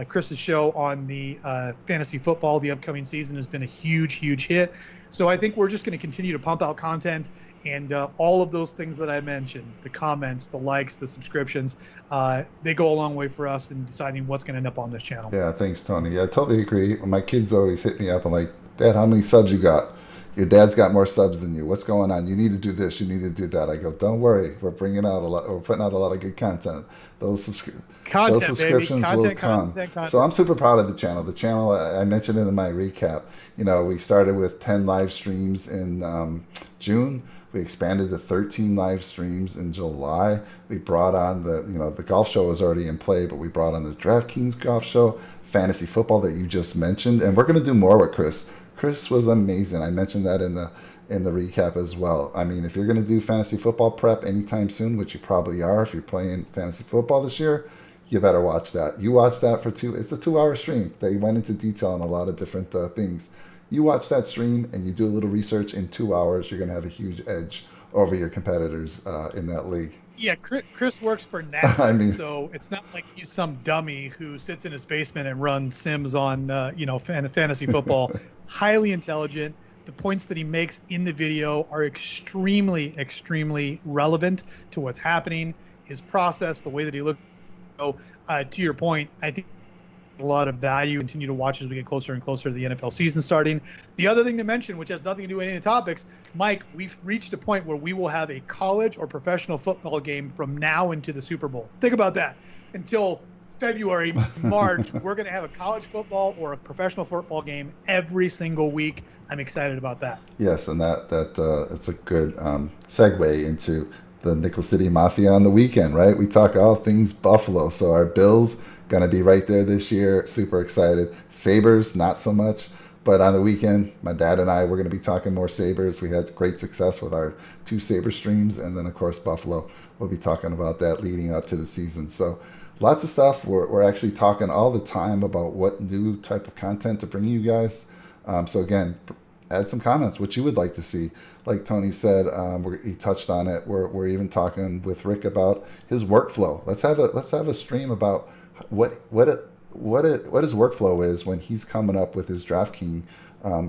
Chris's show on the fantasy football, the upcoming season, has been a huge, huge hit. So I think we're just going to continue to pump out content. And all of those things that I mentioned, the comments, the likes, the subscriptions, they go a long way for us in deciding what's going to end up on this channel. Yeah, thanks, Tony. Yeah, I totally agree. My kids always hit me up and like, Dad, how many subs you got? Your dad's got more subs than you. What's going on? You need to do this. You need to do that. I go, don't worry. We're bringing out a lot. We're putting out a lot of good content. Those subscriptions will come. So I'm super proud of the channel. The channel, I mentioned it in my recap. We started with 10 live streams in June. We expanded to 13 live streams in July. We brought on the golf show was already in play, but we brought on the DraftKings golf show, fantasy football that you just mentioned, and we're going to do more with Chris. Chris was amazing. I mentioned that in the recap as well. I mean, if you're going to do fantasy football prep anytime soon, which you probably are if you're playing fantasy football this year, you better watch that. You watch that it's a 2-hour stream. They went into detail on a lot of different things. You watch that stream and you do a little research in 2 hours, you're going to have a huge edge over your competitors in that league. Yeah, Chris works for NASA, so it's not like he's some dummy who sits in his basement and runs sims on, fantasy football. Highly intelligent. The points that he makes in the video are extremely, extremely relevant to what's happening. His process, the way that he looks. So, to your point, I think a lot of value. Continue to watch as we get closer and closer to the NFL season starting. The other thing to mention, which has nothing to do with any of the topics, Mike, we've reached a point where we will have a college or professional football game from now into the Super Bowl. Think about that. Until February, March, we're going to have a college football or a professional football game every single week. I'm excited about that. Yes, and that it's a good segue into the Nickel City Mafia on the weekend, right? We talk all things Buffalo. So our Bills going to be right there this year. Super excited. Sabres, not so much. But on the weekend, my dad and I, we're going to be talking more Sabres. We had great success with our 2 Sabre streams. And then, of course, Buffalo. We'll be talking about that leading up to the season. So lots of stuff. We're actually talking all the time about what new type of content to bring you guys. So, again, add some comments, what you would like to see. Like Tony said, he touched on it. We're even talking with Rick about his workflow. Let's have a stream about what his workflow is when he's coming up with his DraftKings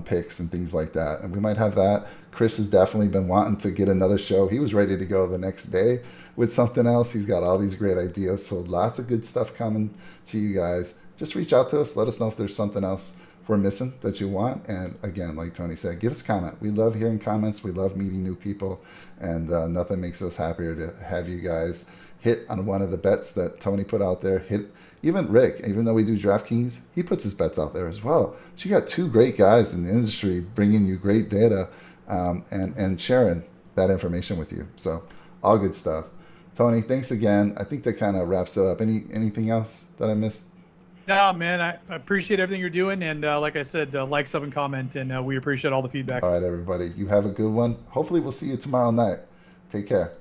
picks and things like that. And we might have that. Chris has definitely been wanting to get another show. He was ready to go the next day with something else. He's got all these great ideas. So lots of good stuff coming to you guys. Just reach out to us. Let us know if there's something else we're missing that you want. And again, like Tony said, give us a comment. We love hearing comments. We love meeting new people. And nothing makes us happier to have you guys hit on one of the bets that Tony put out there. Hit even Rick, even though we do DraftKings, he puts his bets out there as well. So you got 2 great guys in the industry bringing you great data and sharing that information with you. So all good stuff. Tony, thanks again. I think that kind of wraps it up. Anything else that I missed? No, man, I appreciate everything you're doing. And like I said, like, sub, and comment. And we appreciate all the feedback. All right, everybody. You have a good one. Hopefully we'll see you tomorrow night. Take care.